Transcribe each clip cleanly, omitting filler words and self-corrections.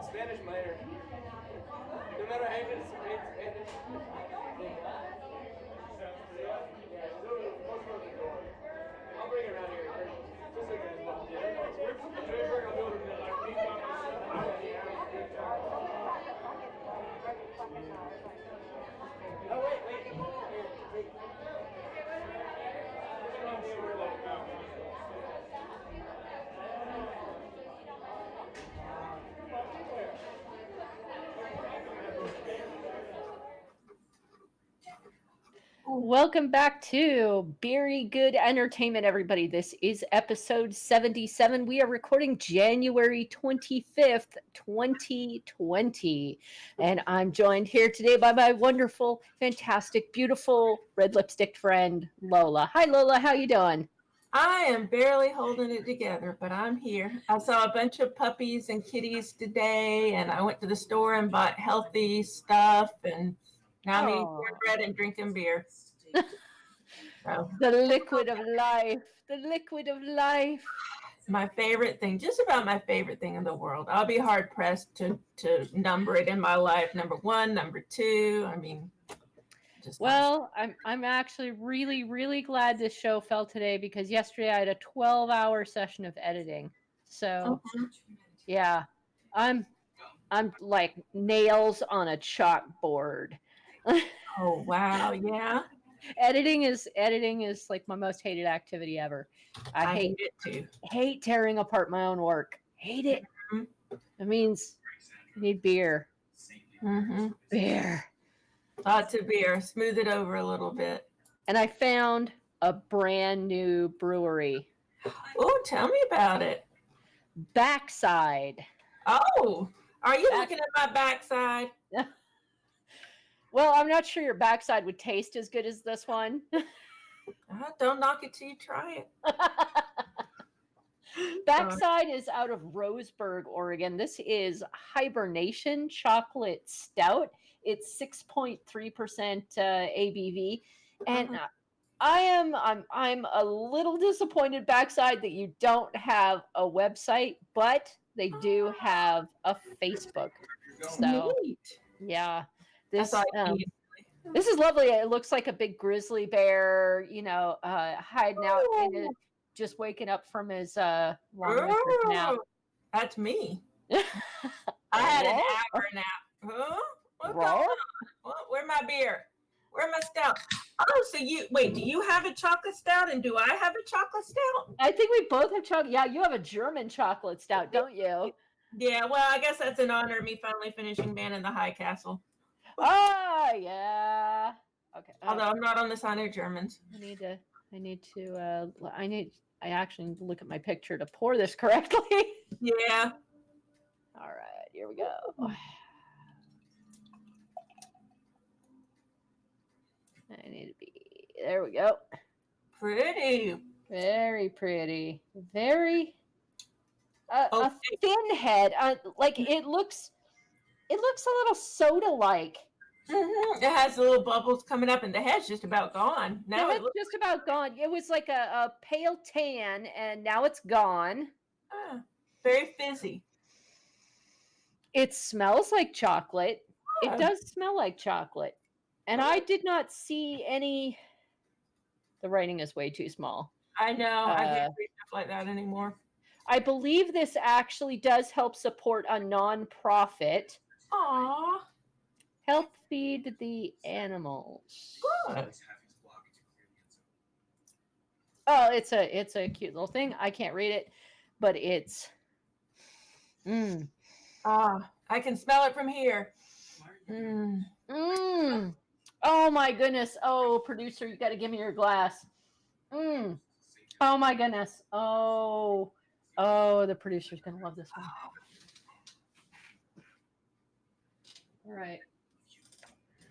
Spanish minor. No matter how good it's Spanish. I'll bring it around here. Just like that. Oh, wait. Welcome back to Beery Good Entertainment, everybody. This is episode 77. We are recording January 25th, 2020. And I'm joined here today by my wonderful, fantastic, beautiful, red lipstick friend, Lola. Hi, Lola. How you doing? I am barely holding it together, but I'm here. I saw a bunch of puppies and kitties today, and I went to the store and bought healthy stuff, and now I'm eating cornbread and drinking beer. So, the liquid of life. The liquid of life. My favorite thing, just about my favorite thing in the world. I'll be hard pressed to number it in my life. Number one, number two. I mean, well, I'm actually really glad this show fell today because yesterday I had a 12-hour session of editing. So, yeah, I'm like nails on a chalkboard. Oh wow, yeah. Editing is like my most hated activity ever. I hate it too. Hate tearing apart my own work. Hate it. Mm-hmm. It means I need beer. Mm-hmm. Beer. Lots of beer. Smooth it over a little bit. And I found a brand new brewery. Oh, tell me about it. Backside. Oh, are you looking at my backside? Well, I'm not sure your backside would taste as good as this one. Don't knock it till you try it. Backside is out of Roseburg, Oregon. This is Hibernation Chocolate Stout. It's 6.3% ABV, and I'm a little disappointed, Backside, that you don't have a website, but they do have a Facebook. So neat. Yeah. This is lovely. It looks like a big grizzly bear, hiding out and just waking up from his long winter nap. That's me. I had an hour nap. Huh? What's going on? Where's my beer? Where's my stout? Oh, so do you have a chocolate stout and do I have a chocolate stout? I think we both have chocolate. Yeah, you have a German chocolate stout, don't you? Yeah, well, I guess that's in honor of me finally finishing Man in the High Castle. Oh, yeah. Okay. Although I'm not on the side of Germans. I actually need to look at my picture to pour this correctly. Yeah. All right, here we go. I need to be, there we go. Pretty. Very pretty. Very, a thin head. Like it looks a little soda-like. Mm-hmm. It has the little bubbles coming up, and the head's just about gone. Now it's just about gone. It was like a pale tan, and now it's gone. Very fizzy. It smells like chocolate. It does smell like chocolate. And I did not see any. The writing is way too small. I know. I can't read stuff like that anymore. I believe this actually does help support a nonprofit. Aww. Help feed the animals. Good. Oh, it's a cute little thing. I can't read it, but it's. I can smell it from here. Oh my goodness! Oh, producer, you got to give me your glass. Oh my goodness. Oh, the producer's gonna love this one. All right.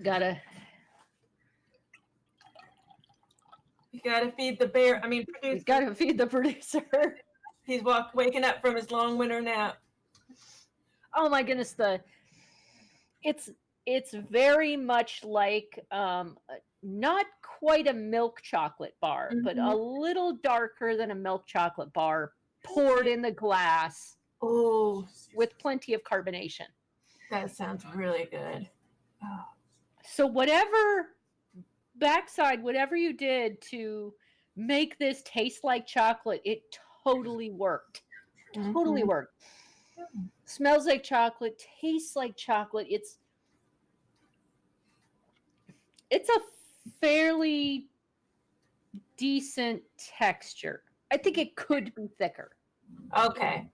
Gotta You gotta feed the bear. I mean, you producer. gotta feed the producer. He's waking up from his long winter nap. Oh my goodness, it's very much like not quite a milk chocolate bar, but a little darker than a milk chocolate bar, poured in the glass. Oh, with plenty of carbonation. That sounds really good. Oh. So whatever you did to make this taste like chocolate, it totally worked. Totally worked. Smells like chocolate, tastes like chocolate. It's a fairly decent texture. I think it could be thicker. Okay.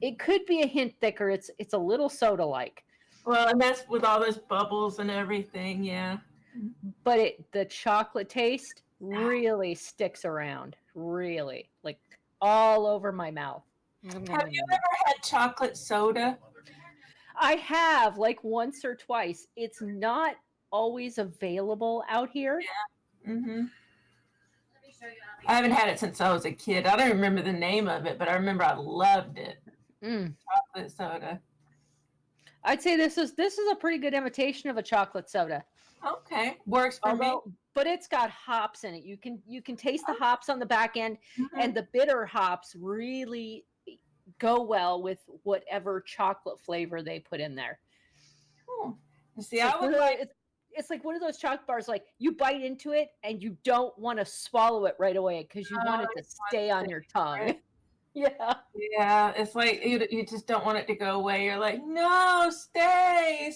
It could be a hint thicker. It's a little soda-like. Well, and that's with all those bubbles and everything, yeah. But the chocolate taste really sticks around. Really. Like all over my mouth. Have you ever had chocolate soda? I have, like once or twice. It's not always available out here. Yeah. I haven't had it since I was a kid. I don't remember the name of it, but I remember I loved it. Chocolate soda. I'd say this is a pretty good imitation of a chocolate soda. Okay, works for me. But it's got hops in it. You can taste the hops on the back end, and the bitter hops really go well with whatever chocolate flavor they put in there. See, it's like one of those chocolate bars, like you bite into it and you don't want to swallow it right away because you want it to stay on your tongue. Right? Yeah, it's like you just don't want it to go away. You're like, no, stay,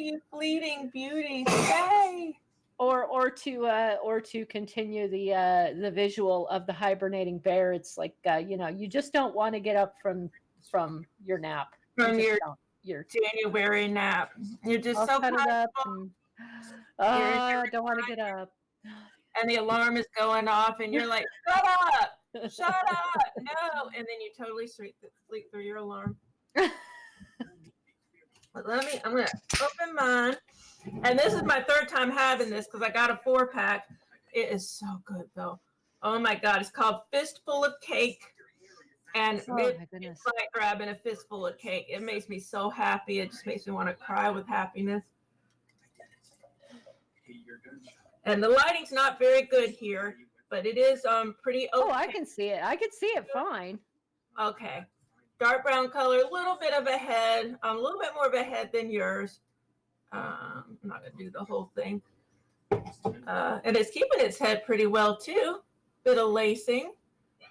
you fleeting beauty, stay. Or to continue the visual of the hibernating bear. It's like you just don't want to get up from your nap. From your January nap. You're just so cut it up and, I don't want to get up. And the alarm is going off and you're like, shut up, no. And then you totally sleep through your alarm. But I'm going to open mine. And this is my third time having this because I got a 4-pack. It is so good though. Oh my God. It's called Fistful of Cake. And it's like grabbing a fistful of cake. It makes me so happy. It just makes me want to cry with happiness. And the lighting's not very good here, but it is pretty open. Oh, I can see it. I can see it fine. Okay. Dark brown color, a little bit of a head, a little bit more of a head than yours. I'm not going to do the whole thing. And it's keeping its head pretty well, too. Bit of lacing.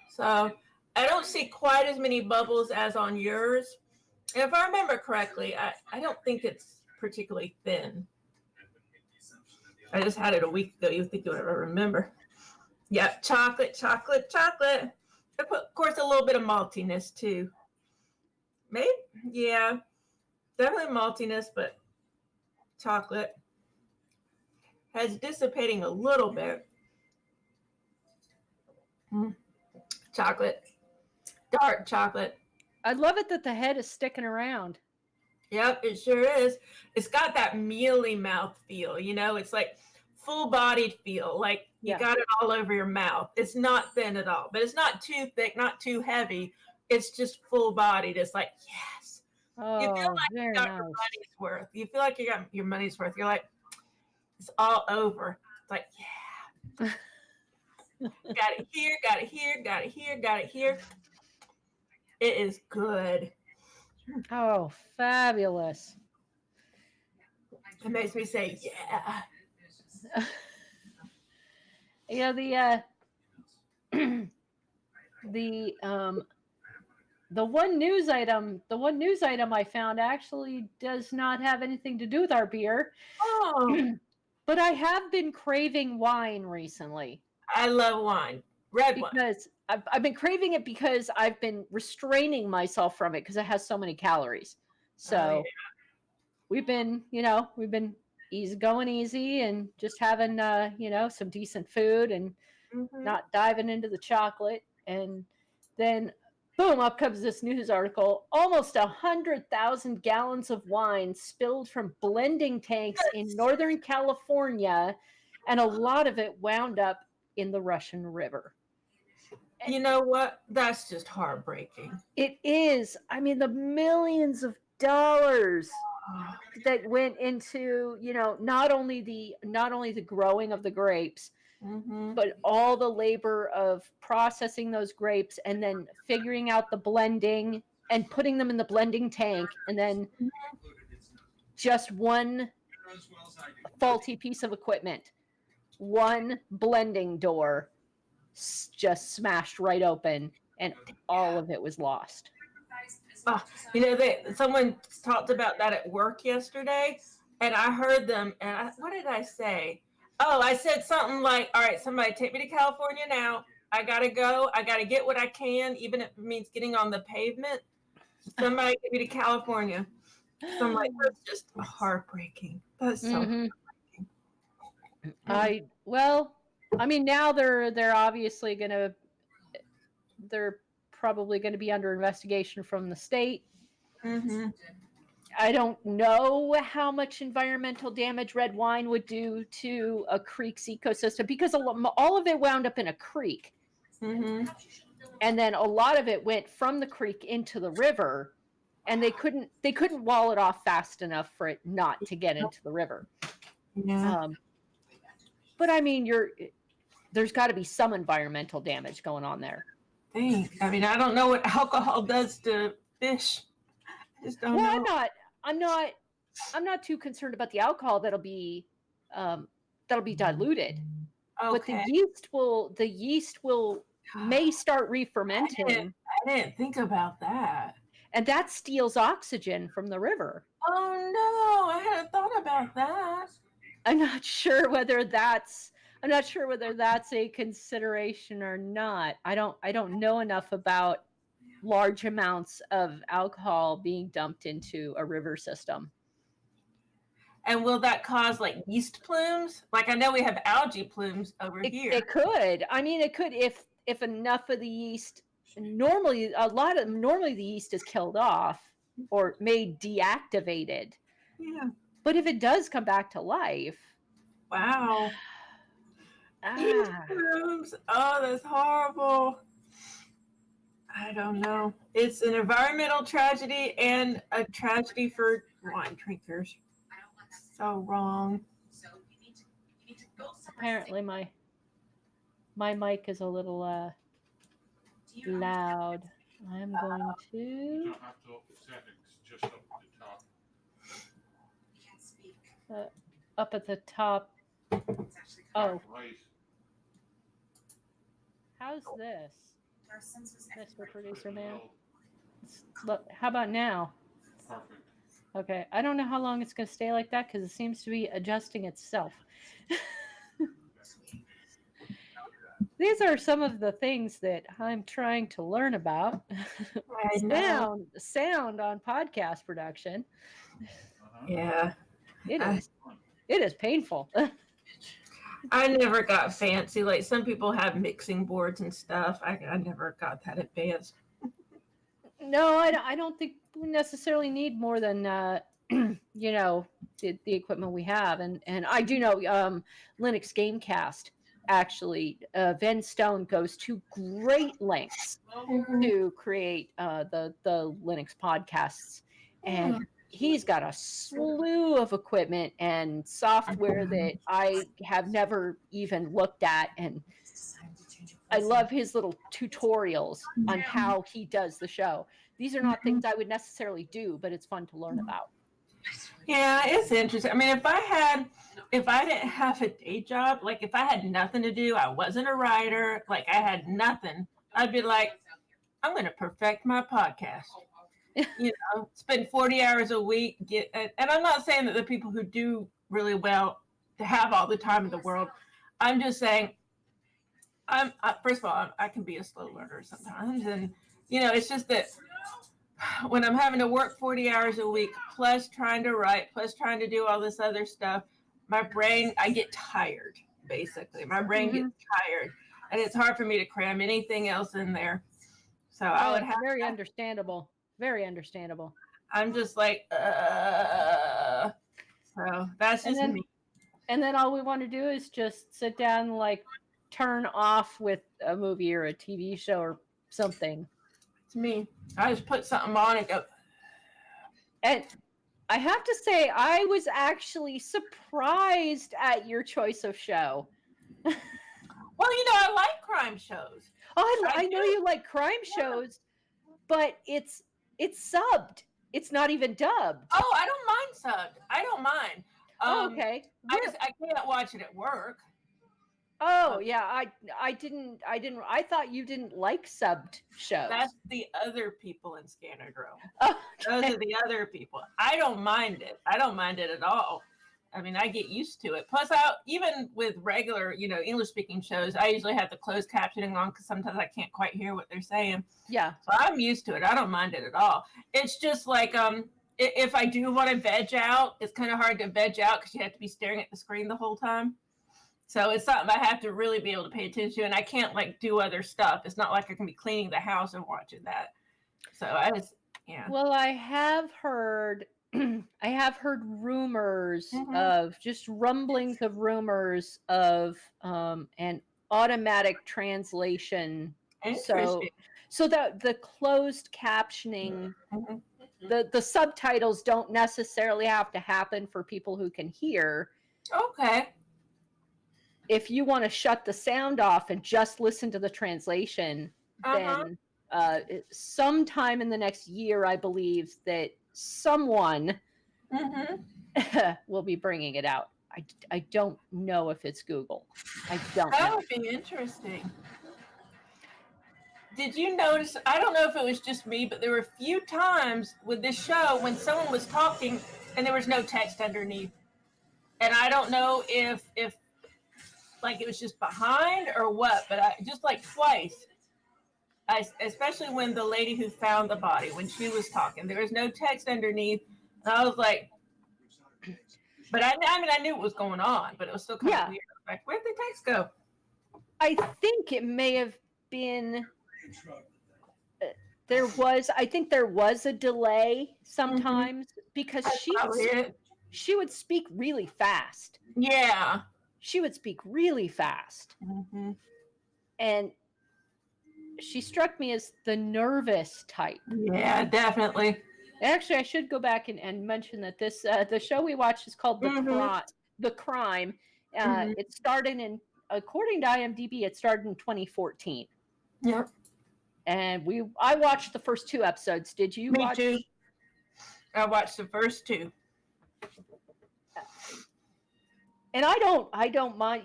So I don't see quite as many bubbles as on yours. And if I remember correctly, I don't think it's particularly thin. I just had it a week ago. You think you would ever remember. Yep, chocolate. I put, of course, a little bit of maltiness, too. Maybe? Yeah. Definitely maltiness, but chocolate. Has dissipating a little bit. Chocolate. Dark chocolate. I love it that the head is sticking around. Yep, it sure is. It's got that mealy mouth feel, it's like full-bodied feel, like you got it all over your mouth. It's not thin at all, but it's not too thick, not too heavy. It's just full-bodied. It's like, yes. Oh, you feel like you got your money's worth. You feel like you got your money's worth. You're like, it's all over. It's like, yeah. Got it here, got it here, got it here, got it here. It is good. Oh, fabulous. It makes me say, yeah. The one news item I found actually does not have anything to do with our beer. Oh. But I have been craving wine recently. I love wine. Red wine. Because I've been craving it because I've been restraining myself from it because it has so many calories. So we've been easy and just having some decent food and not diving into the chocolate. And then, boom, up comes this news article. Almost 100,000 gallons of wine spilled from blending tanks in Northern California, and a lot of it wound up in the Russian River. You know what? That's just heartbreaking. It is. I mean, the millions of dollars that went into, not only the growing of the grapes, but all the labor of processing those grapes and then figuring out the blending and putting them in the blending tank, and then just one faulty piece of equipment, one blending door just smashed right open, and all of it was lost. Someone talked about that at work yesterday, and I heard them, and what did I say? Oh, I said something like, all right, somebody take me to California now. I got to go. I got to get what I can, even if it means getting on the pavement. Somebody get me to California. So I'm like, that's just heartbreaking. That's so heartbreaking. Now they're obviously they're probably going to be under investigation from the state. I don't know how much environmental damage red wine would do to a creek's ecosystem, because all of it wound up in a creek. And then a lot of it went from the creek into the river, and they couldn't wall it off fast enough for it not to get into the river. But I mean, there's got to be some environmental damage going on there. I mean, I don't know what alcohol does to fish. I just don't know. I'm not too concerned about the alcohol that'll be diluted. Okay. But the yeast may start re-fermenting. I didn't think about that. And that steals oxygen from the river. Oh no, I hadn't thought about that. I'm not sure whether that's a consideration or not. I don't know enough about large amounts of alcohol being dumped into a river system. And will that cause like yeast plumes? Like, I know we have algae plumes over here. It could. I mean, it could if enough of the yeast. Normally the yeast is killed off or made deactivated. Yeah. But if it does come back to life, wow. Yeast plumes. Oh, that's horrible. I don't know. It's an environmental tragedy and a tragedy for wine drinkers. So wrong. Apparently my mic is a little loud. I'm going to. You don't have to up the settings, just up at the top. Up at the top. Oh. Right. How's this? Mr. Producer Man. Look, how about now? Perfect. Okay, I don't know how long it's going to stay like that because it seems to be adjusting itself. These are some of the things that I'm trying to learn about. Sound on podcast production. Yeah. It is painful. I never got fancy. Like, some people have mixing boards and stuff. I never got that advanced. No, I don't think we necessarily need more than the equipment we have. And I do know Linux Gamecast, actually, Ven Stone goes to great lengths to create the Linux podcasts. And he's got a slew of equipment and software that I have never even looked at. And I love his little tutorials on how he does the show. These are not things I would necessarily do, but it's fun to learn about. Yeah, it's interesting. I mean, if I didn't have a day job, like if I had nothing to do, I wasn't a writer, like I had nothing, I'd be like, I'm going to perfect my podcast. Spend 40 hours a week. And I'm not saying that the people who do really well to have all the time in the world. I'm just saying, first of all, I can be a slow learner sometimes. And, it's just that when I'm having to work 40 hours a week, plus trying to write, plus trying to do all this other stuff, my brain, I get tired, basically. My brain gets tired. and it's hard for me to cram anything else in there. So I would have. Very understandable. Very understandable. I'm just like, so that's just me. And then all we want to do is just sit down and like turn off with a movie or a TV show or something. It's me. I just put something on and go. And I have to say, I was actually surprised at your choice of show. Well, I like crime shows. Oh, I know you like crime shows, but it's subbed. It's not even dubbed. Oh, I don't mind subbed. I don't mind. Okay. I can't watch it at work. Oh yeah, I didn't. I thought you didn't like subbed shows. That's the other people in Scannerdrome. Oh, Those are the other people. I don't mind it. I don't mind it at all. I mean, I get used to it. Plus, even with regular, English speaking shows, I usually have the closed captioning on because sometimes I can't quite hear what they're saying. Yeah. So I'm used to it. I don't mind it at all. It's just like if I do want to veg out, it's kind of hard to veg out because you have to be staring at the screen the whole time. So it's something I have to really be able to pay attention to, and I can't like do other stuff. It's not like I can be cleaning the house and watching that. So yeah. Well, I have heard rumors of just rumblings of rumors of an automatic translation. So that the closed captioning, the subtitles don't necessarily have to happen for people who can hear. Okay. If you want to shut the sound off and just listen to the translation, then sometime in the next year, I believe that someone will be bringing it out. I don't know if it's Google. I don't know. That would be interesting. Did you notice, I don't know if it was just me, but there were a few times with this show when someone was talking and there was no text underneath. And I don't know if like it was just behind or what, but I just like twice. Especially when the lady who found the body, when she was talking, there was no text underneath. And I was like, but I mean, I knew what was going on, but it was still kind of weird. Like, where'd the text go? I think it may have been, I think there was a delay sometimes because she would speak really fast. Yeah. She would speak really fast. And she struck me as the nervous type. Yeah, definitely. Actually, I should go back and mention that this the show we watched is called The Crime. It started according to IMDb, it started in 2014. Yep. And I watched the first 2 episodes. Did you watch? Me too. I watched the first 2. And I don't mind,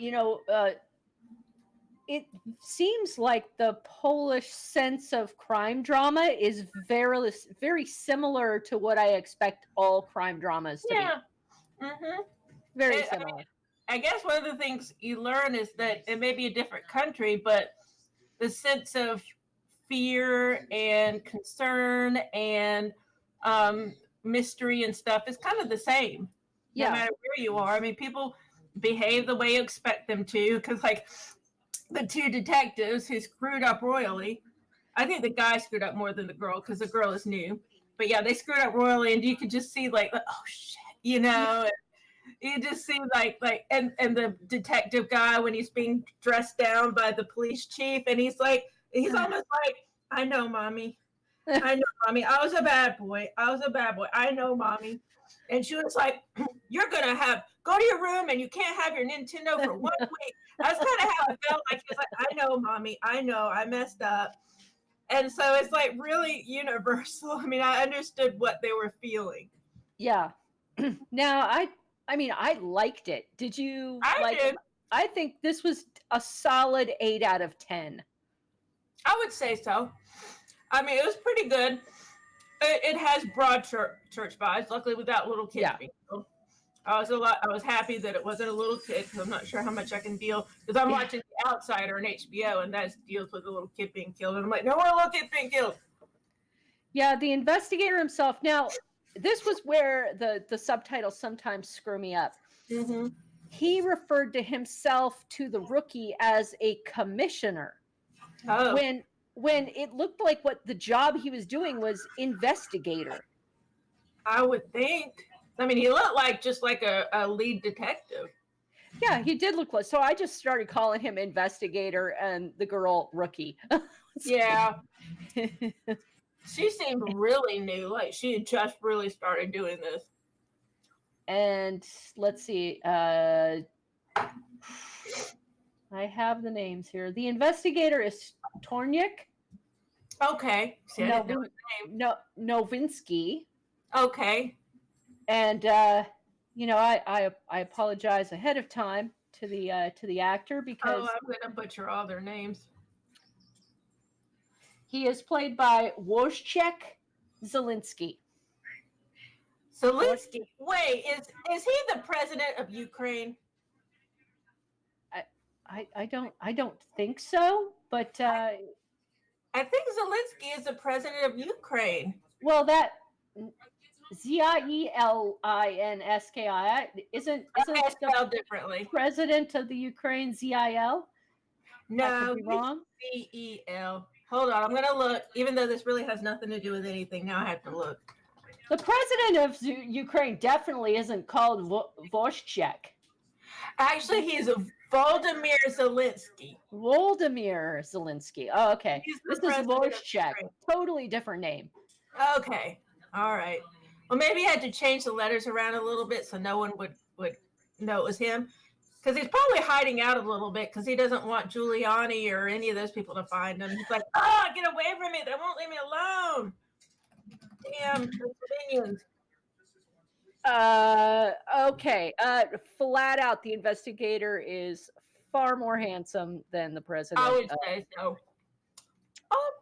it seems like the Polish sense of crime drama is very, very similar to what I expect all crime dramas to be. Very similar. I guess one of the things you learn is that it may be a different country, but the sense of fear and concern and mystery and stuff is kind of the same. No matter where you are. I mean, people behave the way you expect them to, because like the 2 detectives who screwed up royally, I think the guy screwed up more than the girl because the girl is new, but yeah, they screwed up royally, and you could just see like, oh shit, you just see like and the detective guy when he's being dressed down by the police chief, and he's almost like, I know mommy, I was a bad boy, I know mommy. And she was like, you're going to go to your room and you can't have your Nintendo for 1 week. That's kind of how it felt like. She was like, I know, mommy. I know. I messed up. And so it's like really universal. I mean, I understood what they were feeling. Yeah. Now, I mean, I liked it. Did you like it? I think this was a solid 8 out of 10. I would say so. I mean, it was pretty good. It has broad church vibes. Luckily, without little kids being killed. I was happy that it wasn't a little kid, because I'm not sure how much I can deal. Because I'm watching The Outsider on HBO, and that deals with a little kid being killed. And I'm like, no more little kids being killed. Yeah, the investigator himself. Now, this was where the subtitles sometimes screw me up. he referred to himself to the rookie as a commissioner Oh, when it looked like what the job he was doing was investigator. I would think. I mean, he looked like just like a lead detective. Yeah, he did look like. So I just started calling him investigator and the girl rookie. Yeah. She seemed really new, like she had just really started doing this. And let's see. I have the names here. The investigator is Tornik Okay. See, I didn't know his name. Novinsky. Okay. And I apologize ahead of time to the actor because I'm gonna butcher all their names. he is played by Wojciech Zelensky. Zelensky. Wait, is he the president of Ukraine? I don't think so, but I think Zelensky is the president of Ukraine. well, that Zelenski isn't Okay, the spelled differently. president of the Ukraine Zil? No, I could be wrong. CEL. Hold on, I'm gonna look. Even though this really has nothing to do with anything, now I have to look. The president of Ukraine definitely isn't called Voshchek. Actually, he's Volodymyr Zelensky. Volodymyr Zelensky. Oh, okay. He's the This is president of Voshchek. Ukraine. Totally different name. Okay, all right. Well, maybe I had to change the letters around a little bit so no one would know it was him. Because he's probably hiding out a little bit because he doesn't want Giuliani or any of those people to find him. He's like, get away from me. They won't leave me alone. Damn, Pennsylvanians. Okay. Flat out, the investigator is far more handsome than the president. I would say so. Oh,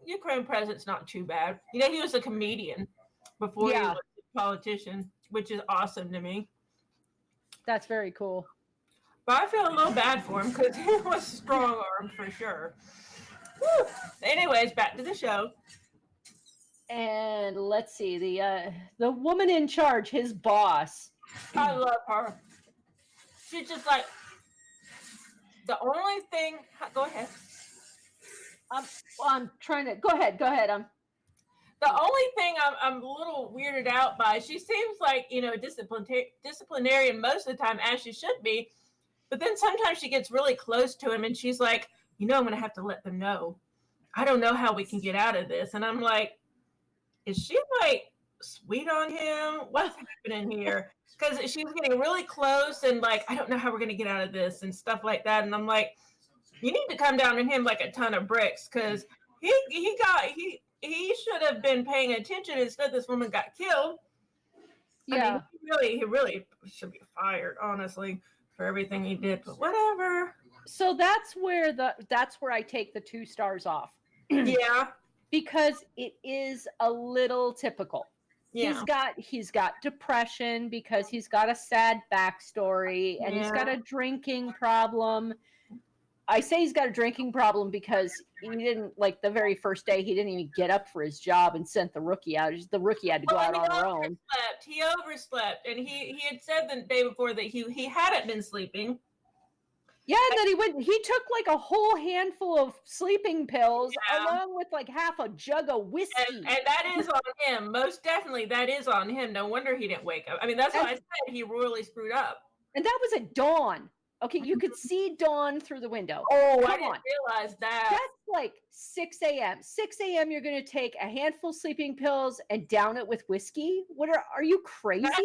Ukraine president's not too bad. You know, he was a comedian before he was a politician, which is awesome to me. That's very cool. But I feel a little bad for him because he was strong-armed for sure. Whew. Anyways, back to the show. And let's see, the woman in charge, his boss. I love her. She's just like the only thing. Go ahead. I'm trying to go ahead. The only thing I'm a little weirded out by. She seems like disciplinarian most of the time, as she should be. But then sometimes she gets really close to him, and she's like, I'm gonna have to let them know. I don't know how we can get out of this. And I'm like, is she like sweet on him? What's happening here? Because she's getting really close and like, I don't know how we're gonna get out of this and stuff like that. And I'm like, you need to come down on him like a ton of bricks because he should have been paying attention instead this woman got killed. Yeah. I mean, he really should be fired, honestly, for everything he did. But whatever. So that's where I take the 2 stars off. Yeah. Because it is a little typical. Yeah. He's got depression because he's got a sad backstory and he's got a drinking problem. I say he's got a drinking problem because he didn't, like, the very first day, he didn't even get up for his job and sent the rookie out. The rookie had to go out on her own. He overslept, and he had said the day before that he hadn't been sleeping. Yeah, and then he took like a whole handful of sleeping pills along with like half a jug of whiskey. And that is on him. Most definitely, that is on him. No wonder he didn't wake up. I mean, that's why I said he royally screwed up. And that was at dawn. Okay, you could see dawn through the window. Oh, I didn't realize that. That's like 6 a.m. 6 a.m. You're going to take a handful of sleeping pills and down it with whiskey? Are you crazy? That's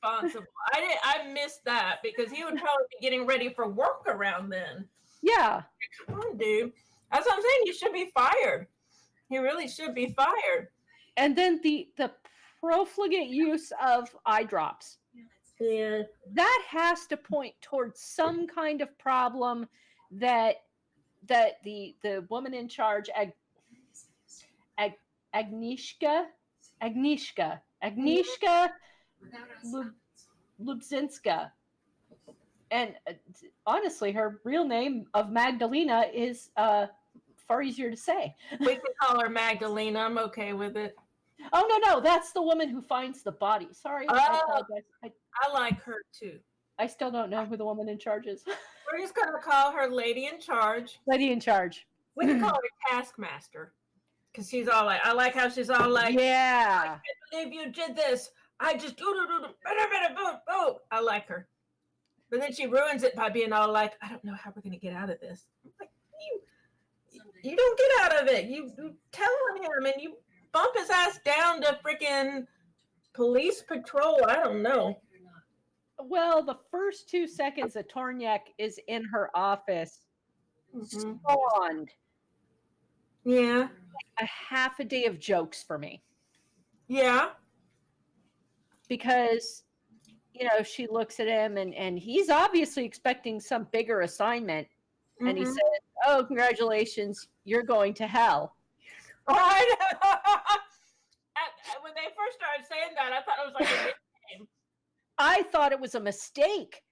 irresponsible. I missed that because he would probably be getting ready for work around then. Yeah. Come on, dude. That's what I'm saying. You should be fired. He really should be fired. And then the profligate use of eye drops. Yeah. That has to point towards some kind of problem that the woman in charge, Agnieszka Lubzinska, and honestly, her real name of Magdalena is far easier to say. We can call her Magdalena. I'm okay with it. Oh no, that's the woman who finds the body. Sorry, I apologize. I like her too. I still don't know who the woman in charge is. We're just going to call her Lady in Charge. Lady in charge. We can call her Taskmaster. Because she's all like, I like how she's all like, Yeah. I can't believe you did this. I just do. I like her. But then she ruins it by being all like, I don't know how we're going to get out of this. I'm like, you don't get out of it. You tell him and you bump his ass down to freaking police patrol. I don't know. Well, the first 2 seconds that Torniak is in her office spawned Yeah. a half a day of jokes for me. Yeah. Because, she looks at him and he's obviously expecting some bigger assignment. And he says, oh, congratulations, you're going to hell. Right? When they first started saying that, I thought it was like a nickname. I thought it was a mistake.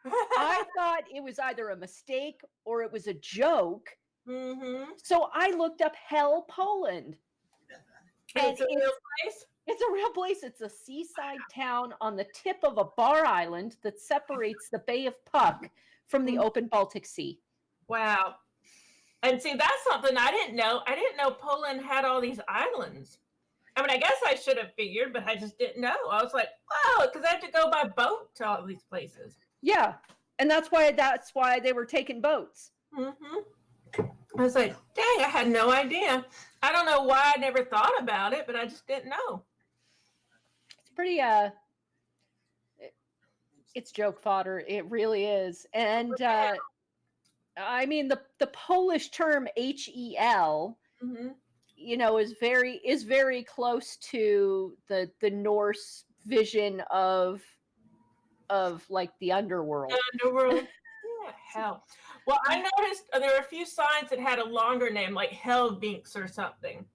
I thought it was either a mistake or it was a joke. So I looked up Hell, Poland. And it's a real place? It's a real place. It's a seaside town on the tip of a bar island that separates the Bay of Puck from the open Baltic Sea. Wow. And see, that's something I didn't know. I didn't know Poland had all these islands. I mean, I guess I should have figured, but I just didn't know. I was like, wow, because I have to go by boat to all these places. Yeah. And that's why they were taking boats. I was like, dang, I had no idea. I don't know why I never thought about it, but I just didn't know. It's pretty, it's joke fodder. It really is. And, I mean, the Polish term HEL, is very close to the Norse vision of like the underworld. The underworld. Yeah, hell. Well, I noticed there were a few signs that had a longer name, like Helvinks or something.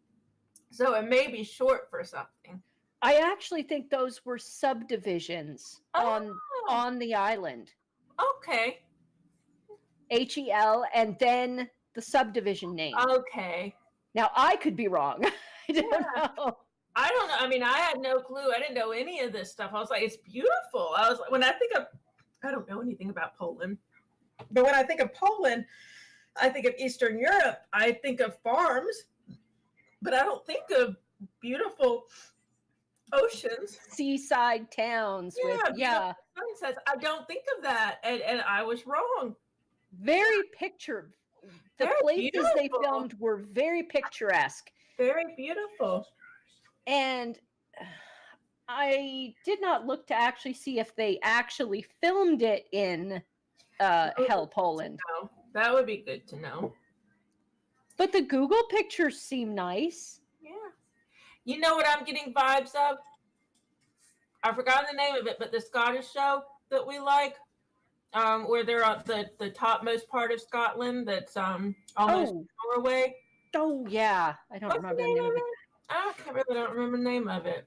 So it may be short for something. I actually think those were subdivisions on the island. Okay. HEL and then the subdivision name. Okay. Now I could be wrong. I don't know. I don't know. I mean, I had no clue. I didn't know any of this stuff. I was like, it's beautiful. I was like, when I think of, I don't know anything about Poland, but when I think of Poland, I think of Eastern Europe. I think of farms, but I don't think of beautiful oceans, seaside towns with sunsets. I don't think of that, and I was wrong. Very picture. The places they filmed were very picturesque. Very beautiful. And I did not look to actually see if they actually filmed it in Hell, Poland. No, that would be good to know. But the Google pictures seem nice. Yeah. You know what I'm getting vibes of? I forgot the name of it, but the Scottish show that we like, where they're on the topmost part of Scotland, that's almost Norway. Oh yeah, I don't remember the name of it. I really don't remember the name of it.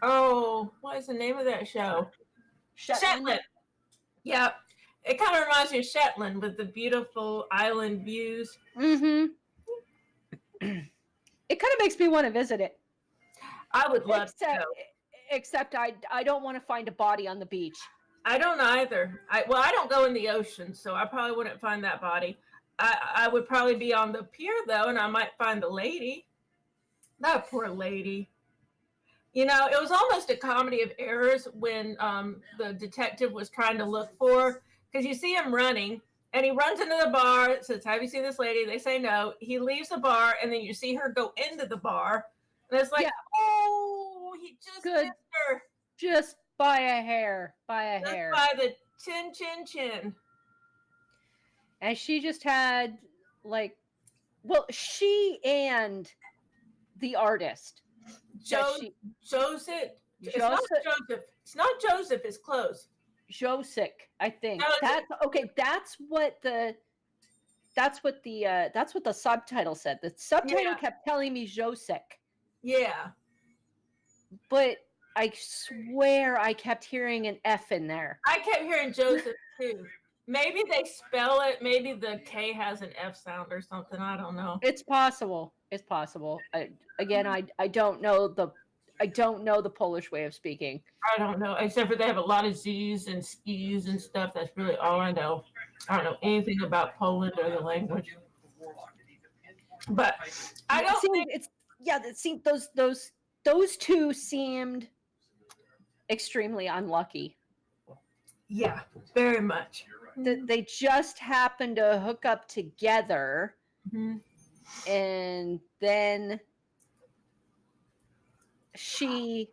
Oh, what is the name of that show? Shetland. Yeah, it kind of reminds me of Shetland with the beautiful island views. It kind of makes me want to visit it. I would love to go. Except I don't want to find a body on the beach. I don't either. I don't go in the ocean, so I probably wouldn't find that body. I would probably be on the pier, though, and I might find the lady. That poor lady. You know, it was almost a comedy of errors when the detective was trying to look for, because you see him running, and he runs into the bar, says, have you seen this lady? They say no. He leaves the bar, and then you see her go into the bar, and it's like, oh, he just missed her. Just by a hair. By the chin. And she just had, like, well, she and the artist. Joseph. It's not Joseph. It's not Joseph. It's close. Josik, I think. Joseph. That's what the subtitle said. The subtitle kept telling me Josik. Yeah. But I swear I kept hearing an F in there. I kept hearing Joseph too. Maybe they spell it. Maybe the K has an F sound or something. I don't know. It's possible. I don't know I don't know the Polish way of speaking. I don't know, except for they have a lot of Z's and skis and stuff. That's really all I know. I don't know anything about Poland or the language. But I don't think it's it seemed those two seemed extremely unlucky. Yeah, very much. They just happened to hook up together, and then she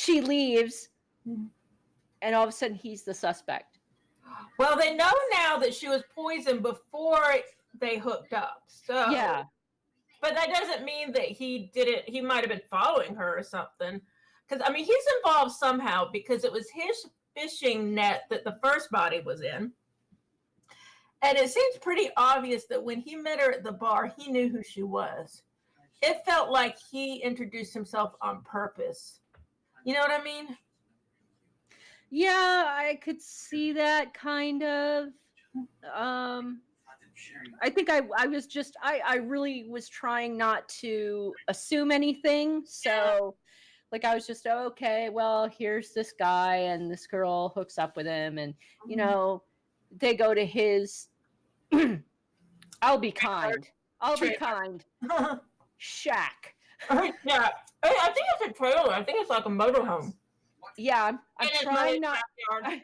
leaves, and all of a sudden he's the suspect. Well, they know now that she was poisoned before they hooked up. So yeah. But that doesn't mean that he did it. He might have been following her or something. Because, I mean, he's involved somehow because it was his fishing net that the first body was in. And it seems pretty obvious that when he met her at the bar, he knew who she was. It felt like he introduced himself on purpose. You know what I mean? Yeah, I could see that kind of. I think I was just, I really was trying not to assume anything. So, like, I was just, okay, well, here's this guy and this girl hooks up with him. And, you know, they go to his, I'll be kind. Shack. Yeah. I think it's a trailer. I think it's like a motorhome. Yeah, I'm trying not. I'm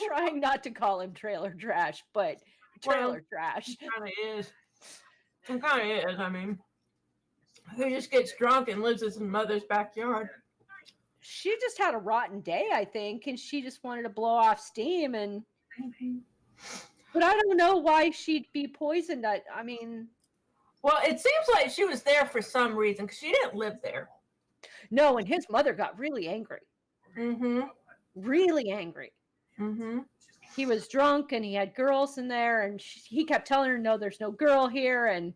trying not to call him trailer trash, but trailer trash. It kind of is. It kind of is. I mean, who just gets drunk and lives in his mother's backyard? She just had a rotten day, I think, and she just wanted to blow off steam. And but I don't know why she'd be poisoned. I mean, well, it seems like she was there for some reason because she didn't live there. No, and his mother got really angry. Really angry. He was drunk and he had girls in there, and he kept telling her, no, there's no girl here. And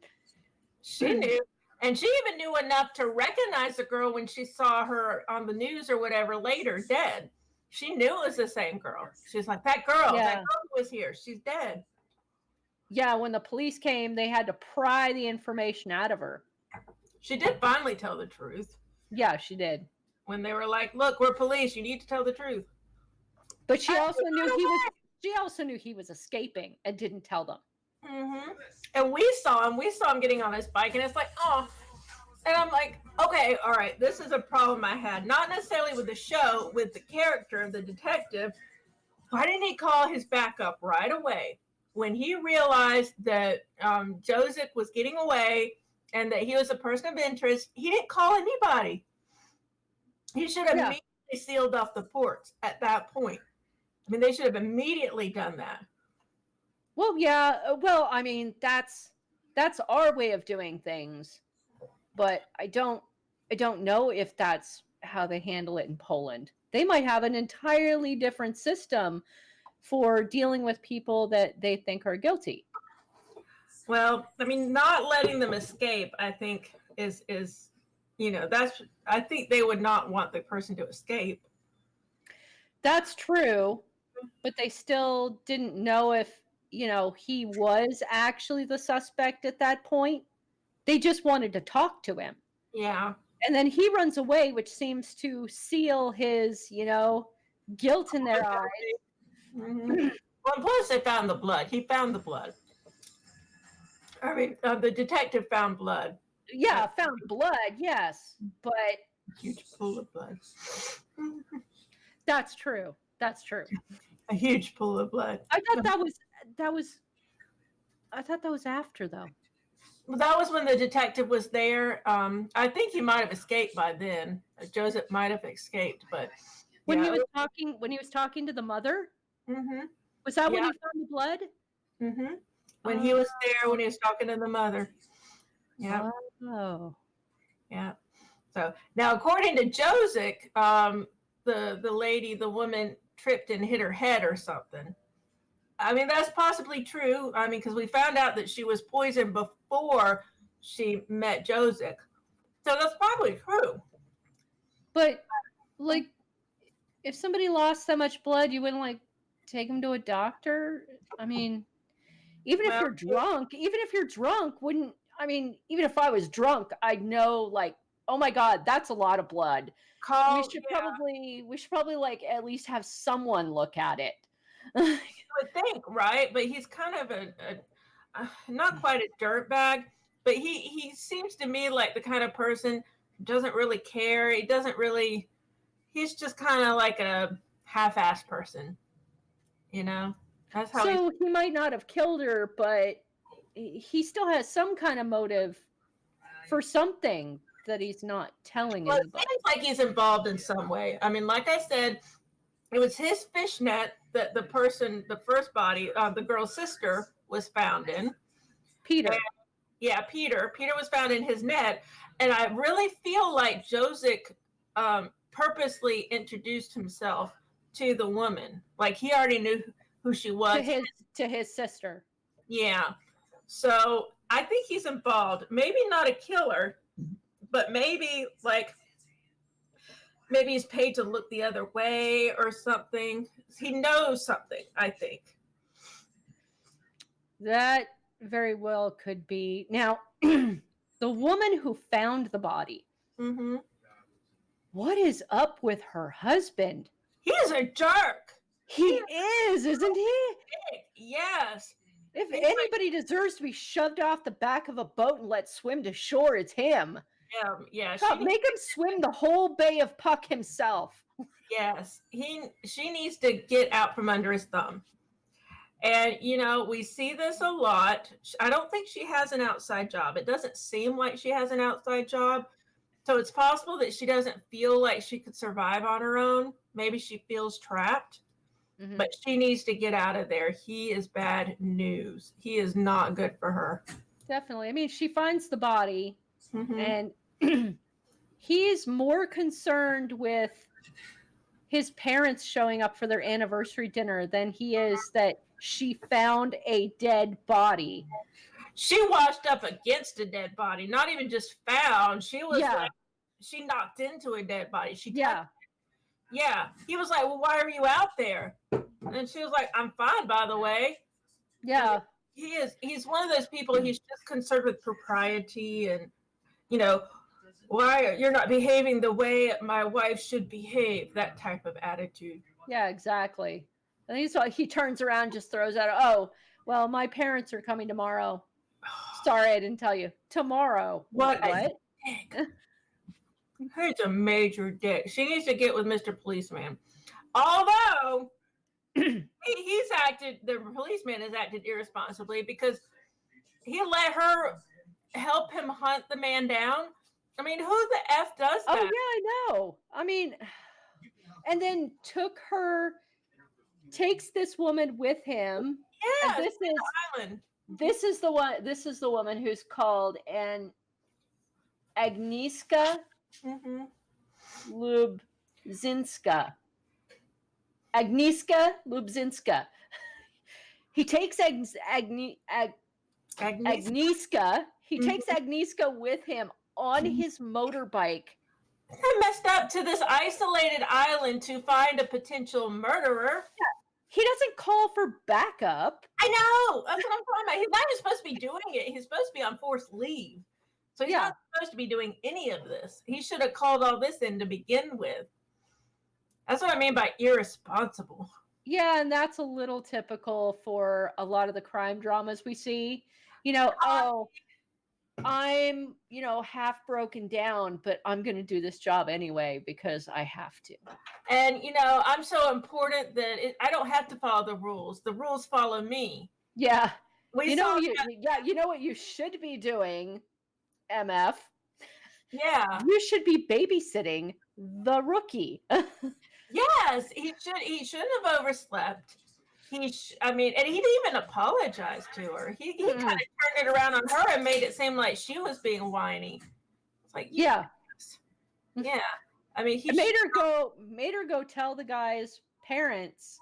she knew. And she even knew enough to recognize the girl when she saw her on the news or whatever later dead. She knew it was the same girl. She's like, that girl was here. She's dead. Yeah, when the police came, they had to pry the information out of her. She did finally tell the truth. Yeah, she did. When they were like, look, we're police. You need to tell the truth. But she also knew he was escaping and didn't tell them. And we saw him getting on his bike, and it's like, oh. And I'm like, okay, all right, this is a problem I had. Not necessarily with the show, with the character of the detective. Why didn't he call his backup right away? When he realized that Joseph was getting away and that he was a person of interest, he didn't call anybody. He should have immediately sealed off the ports at that point. I mean, they should have immediately done that. Well, yeah. Well, I mean, that's our way of doing things, but I don't know if that's how they handle it in Poland. They might have an entirely different system for dealing with people that they think are guilty. Well, I mean, not letting them escape, I think, is I think they would not want the person to escape. That's true, but they still didn't know if, he was actually the suspect at that point. They just wanted to talk to him. Yeah. And then he runs away, which seems to seal his, guilt in their eyes. Well, plus they found the blood. He found the blood. I mean, the detective found blood. Yeah, found blood, yes, but huge pool of blood. That's true. A huge pool of blood. I thought that was after, though. Well, that was when the detective was there. I think he might have escaped by then. Joseph might have escaped, but when he was talking to the mother, was that when he found the blood? When he was there, when he was talking to the mother. Yeah. Oh. Yeah. So now, according to Joseph, the woman tripped and hit her head or something. I mean, that's possibly true. I mean, because we found out that she was poisoned before she met Joseph. So that's probably true. But, like, if somebody lost that much blood, you wouldn't, take them to a doctor? I mean, even if you're drunk, even if I was drunk, I'd know, Oh my God, that's a lot of blood. Call, We should probably like at least have someone look at it. I would think, right? But he's kind of not quite a dirtbag, but he seems to me like the kind of person who doesn't really care. He doesn't really. He's just kind of like a half-assed person, you know. That's how. So he might not have killed her, but he still has some kind of motive for something that he's not telling Well, it anybody. seems like he's involved in some way. I mean, like I said, it was his fishnet that the first body, the girl's sister, was found in. Peter. And, yeah, Peter. Peter was found in his net, and I really feel like Josic purposely introduced himself to the woman. Like he already knew who she was. To his sister. Yeah. So I think he's involved. Maybe not a killer, but maybe he's paid to look the other way or something. He knows something, I think. That very well could be. Now, the woman who found the body. Mm-hmm. What is up with her husband? He's a jerk. He is, isn't he? Yes. If anybody deserves to be shoved off the back of a boat and let swim to shore, it's him. Yeah. God, make him swim the whole Bay of Puck himself. Yes. She needs to get out from under his thumb. And, you know, we see this a lot. I don't think she has an outside job. It doesn't seem like she has an outside job. So it's possible that she doesn't feel like she could survive on her own. Maybe she feels trapped. Mm-hmm. But she needs to get out of there. He is bad news. He is not good for her. Definitely. I mean, she finds the body, mm-hmm. and he's more concerned with his parents showing up for their anniversary dinner than he is that she found a dead body. She washed up against a dead body, not even just found. She was like, she knocked into a dead body. Yeah. He was like, well, why are you out there? And she was like, I'm fine, by the way. Yeah. He's one of those people, he's just concerned with propriety and, you know, why you're not behaving the way my wife should behave, that type of attitude. Yeah, exactly. And he turns around, just throws out, oh, well, my parents are coming tomorrow. Sorry, I didn't tell you. Tomorrow. What? He's a major dick. She needs to get with Mr. Policeman. Although the policeman has acted irresponsibly because he let her help him hunt the man down. I mean, who the F does that? Oh, yeah, I know. I mean, and then takes this woman with him. Yeah, this is the woman who's called Agnieszka Lubzinska. Agnieszka Lubzinska. He takes Agnieszka. He takes Agnieszka with him on his motorbike. They messed up to this isolated island to find a potential murderer. Yeah. He doesn't call for backup. I know. That's what I'm talking about. He's not even supposed to be doing it. He's supposed to be on forced leave. So he's not supposed to be doing any of this. He should have called all this in to begin with. That's what I mean by irresponsible. Yeah, and that's a little typical for a lot of the crime dramas we see. You know, I'm, half broken down, but I'm going to do this job anyway because I have to. And, I'm so important that I don't have to follow the rules. The rules follow me. Yeah. You know what you should be doing, MF? Yeah. You should be babysitting the rookie. Yes, he shouldn't have overslept. And he didn't even apologize to her. He kind of turned it around on her and made it seem like she was being whiny. It's like, yeah. I mean, he made her go tell the guy's parents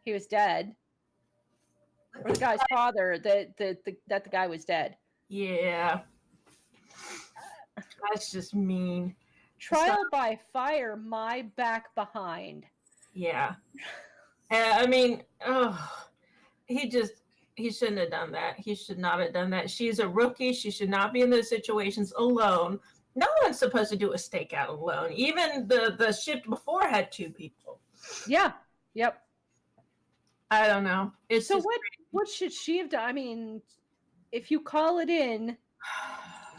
he was dead, or the guy's father that the guy was dead. Yeah, that's just mean. Trial by fire, my back behind. Yeah. He shouldn't have done that. He should not have done that. She's a rookie. She should not be in those situations alone. No one's supposed to do a stakeout alone. Even the shift before had 2 people. Yeah. Yep. I don't know. It's So just what should she have done? I mean, if you call it in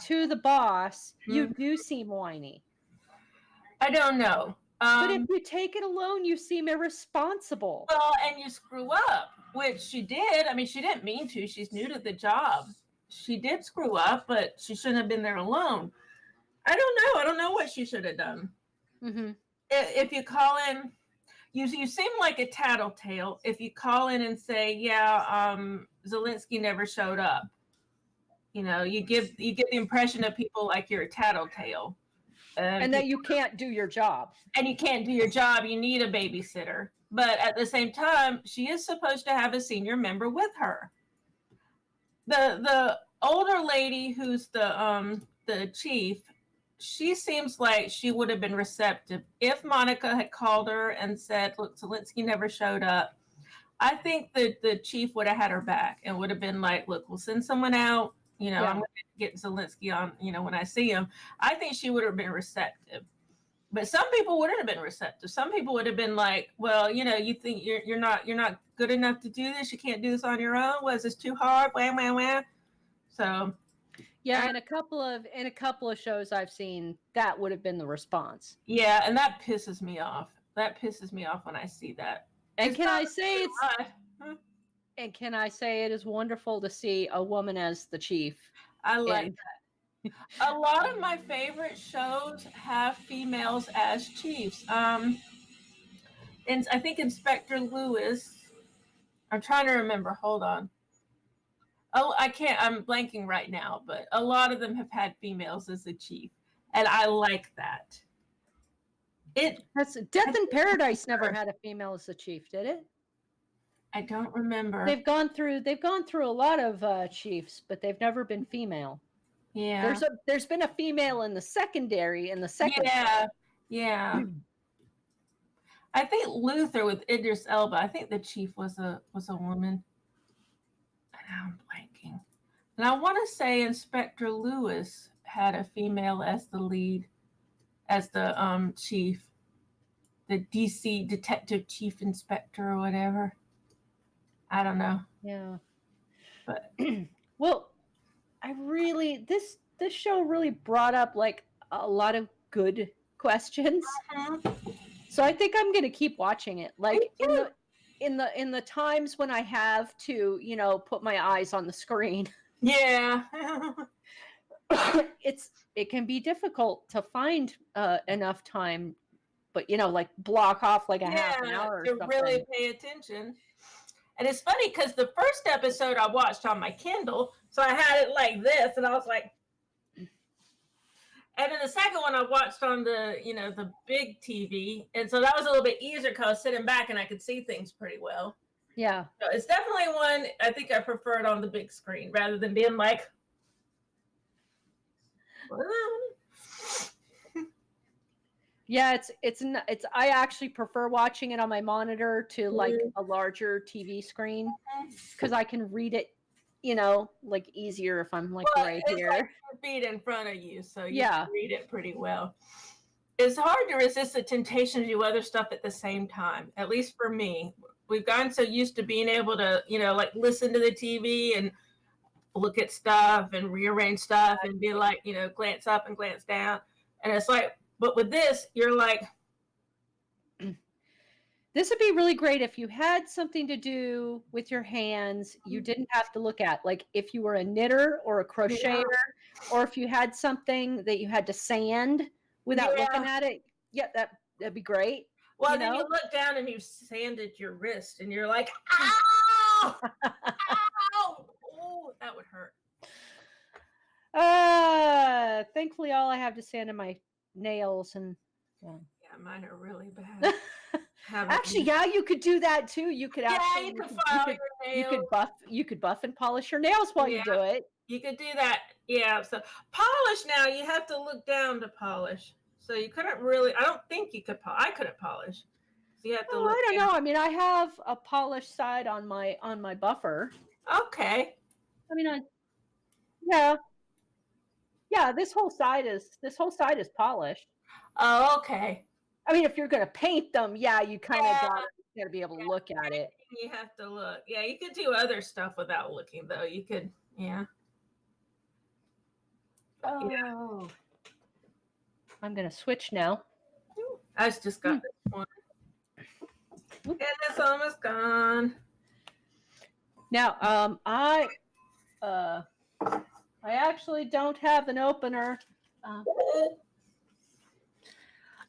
to the boss, you do seem whiny. I don't know. But if you take it alone, you seem irresponsible. Well, and you screw up, which she did. I mean, she didn't mean to. She's new to the job. She did screw up, but she shouldn't have been there alone. I don't know. I don't know what she should have done. Mm-hmm. If you call in, you seem like a tattletale. If you call in and say, "Yeah, Zelensky never showed up," you give the impression of people like you're a tattletale, And that you can't do your job. and you can't do your job. You need a babysitter, but at the same time, she is supposed to have a senior member with her. The older lady who's the chief, she seems like she would have been receptive if Monica had called her and said, "Look, Zelensky never showed up." I think that the chief would have had her back and would have been like, "Look, we'll send someone out. I'm going to get Zelensky on, when I see him." I think she would have been receptive. But some people wouldn't have been receptive. Some people would have been like, "Well, you think you're not good enough to do this? You can't do this on your own? Was this too hard? Wham, wham, wham." So yeah, in a couple of shows I've seen, that would have been the response. yeah, and that pisses me off. That pisses me off when I see that. And can I say it is wonderful to see a woman as the chief. I like that. A lot of my favorite shows have females as chiefs. And I think Inspector Lewis. I'm trying to remember. Hold on. Oh, I can't. I'm blanking right now, but a lot of them have had females as the chief, and I like that. Death in Paradise never had a female as the chief, did it? I don't remember. They've gone through a lot of chiefs, but they've never been female. Yeah. There's been a female in the secondary in the second. Yeah. I think Luther with Idris Elba. I think the chief was a woman. I'm blanking. And I want to say Inspector Lewis had a female as the lead, as the chief, the DC Detective Chief Inspector or whatever. I don't know. Yeah. But well, this show really brought up like a lot of good questions. So I think I'm going to keep watching it. Like in the times when I have to, put my eyes on the screen. Yeah. it can be difficult to find enough time, but like block off like a half an hour or to something. really pay attention. And it's funny because the first episode I watched on my Kindle, so I had it like this, and I was like, and then the second one I watched on the the big TV, and so that was a little bit easier because I was sitting back and I could see things pretty well. Yeah, so it's definitely one I think I prefer it on the big screen rather than being like. Yeah, it's I actually prefer watching it on my monitor to like a larger TV screen because I can read it, like easier if I'm like right here. Like your feet in front of you, so you can read it pretty well. It's hard to resist the temptation to do other stuff at the same time. At least for me, we've gotten so used to being able to, like listen to the TV and look at stuff and rearrange stuff and be like, glance up and glance down, and it's like. But with this, you're like, this would be really great if you had something to do with your hands you didn't have to look at. Like if you were a knitter or a crocheter, or if you had something that you had to sand without looking at it. Yeah, that'd be great. Well, then you look down and you've sanded your wrist and you're like, ow! Ow! Oh, that would hurt. Thankfully, all I have to sand are my nails and mine are really bad. Actually, you could do that too. You could actually you could file your nails. You could buff and polish your nails while you do it. You could do that. Yeah. So polish now, you have to look down to polish. So you couldn't really. I don't think you could. I couldn't polish. So you have to. I don't know. I mean, I have a polished side on my buffer. Okay. I mean, Yeah, this whole side is polished. Oh, okay. I mean, if you're gonna paint them, yeah, you kind of Yeah. gotta be able to look at it. You have to look. Yeah, you could do other stuff without looking, though. You could, yeah. Oh, I'm gonna switch now. I just got this one. And it's almost gone. Now, I actually don't have an opener.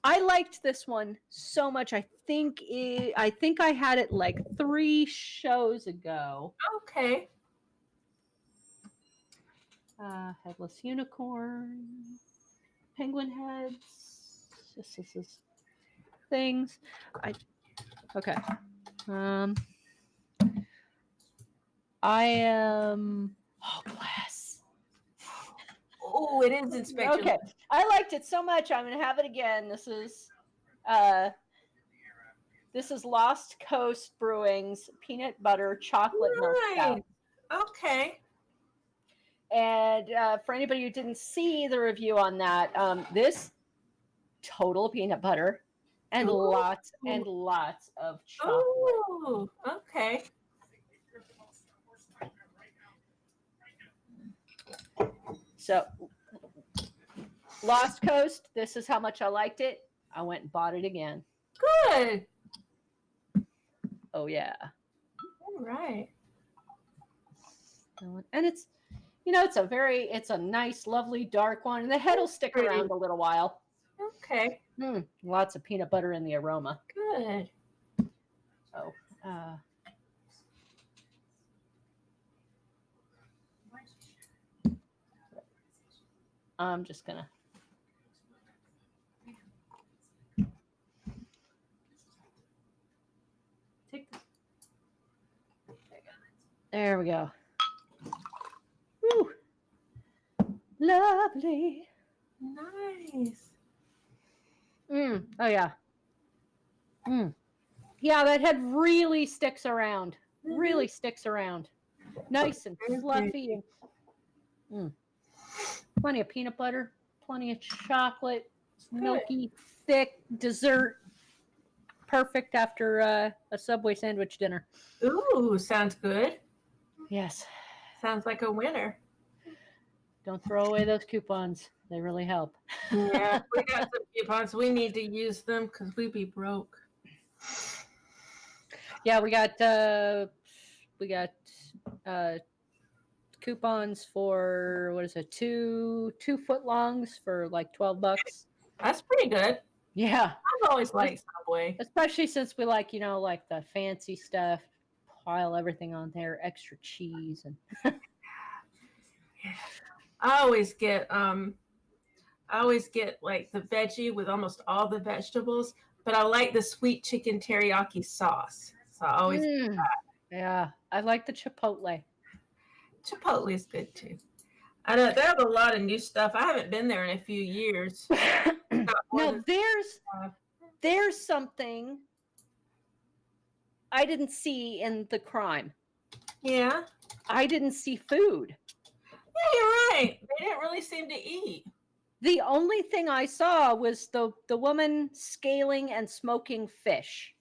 I liked this one so much. I think I had it like 3 shows ago. Okay. Headless unicorn, penguin heads. This is things. Okay. I am. Oh, bless. Oh, it is Inspector. Okay, I liked it so much. I'm gonna have it again. This is Lost Coast Brewing's peanut butter chocolate milk stout. Okay. And for anybody who didn't see the review on that, this total peanut butter and lots of chocolate. Oh, okay. So, Lost Coast, this is how much I liked it. I went and bought it again. Good. Oh, yeah. All right. And it's, it's a nice, lovely, dark one. And the head will stick around a little while. Okay. Lots of peanut butter in the aroma. Good. Oh, I'm just gonna. Take this. There we go. Woo. Lovely. Nice. Oh yeah. Yeah, that head really sticks around. Really sticks around. Nice and fluffy. Plenty of peanut butter, plenty of chocolate, milky, thick dessert. Perfect after a Subway sandwich dinner. Ooh, sounds good. Yes. Sounds like a winner. Don't throw away those coupons. They really help. Yeah, we got some coupons. We need to use them because we be broke. Yeah, we got coupons for what is it? Two footlongs for like $12. That's pretty good. Yeah, I've always liked Subway. especially since we like like the fancy stuff. Pile everything on there, extra cheese and. I always get like the veggie with almost all the vegetables, but I like the sweet chicken teriyaki sauce. So I always do that. Yeah, I like the chipotle. Chipotle is good too. I know they have a lot of new stuff. I haven't been there in a few years. Now there's something I didn't see in the crime. Yeah. I didn't see food. Yeah, you're right. They didn't really seem to eat. The only thing I saw was the woman scaling and smoking fish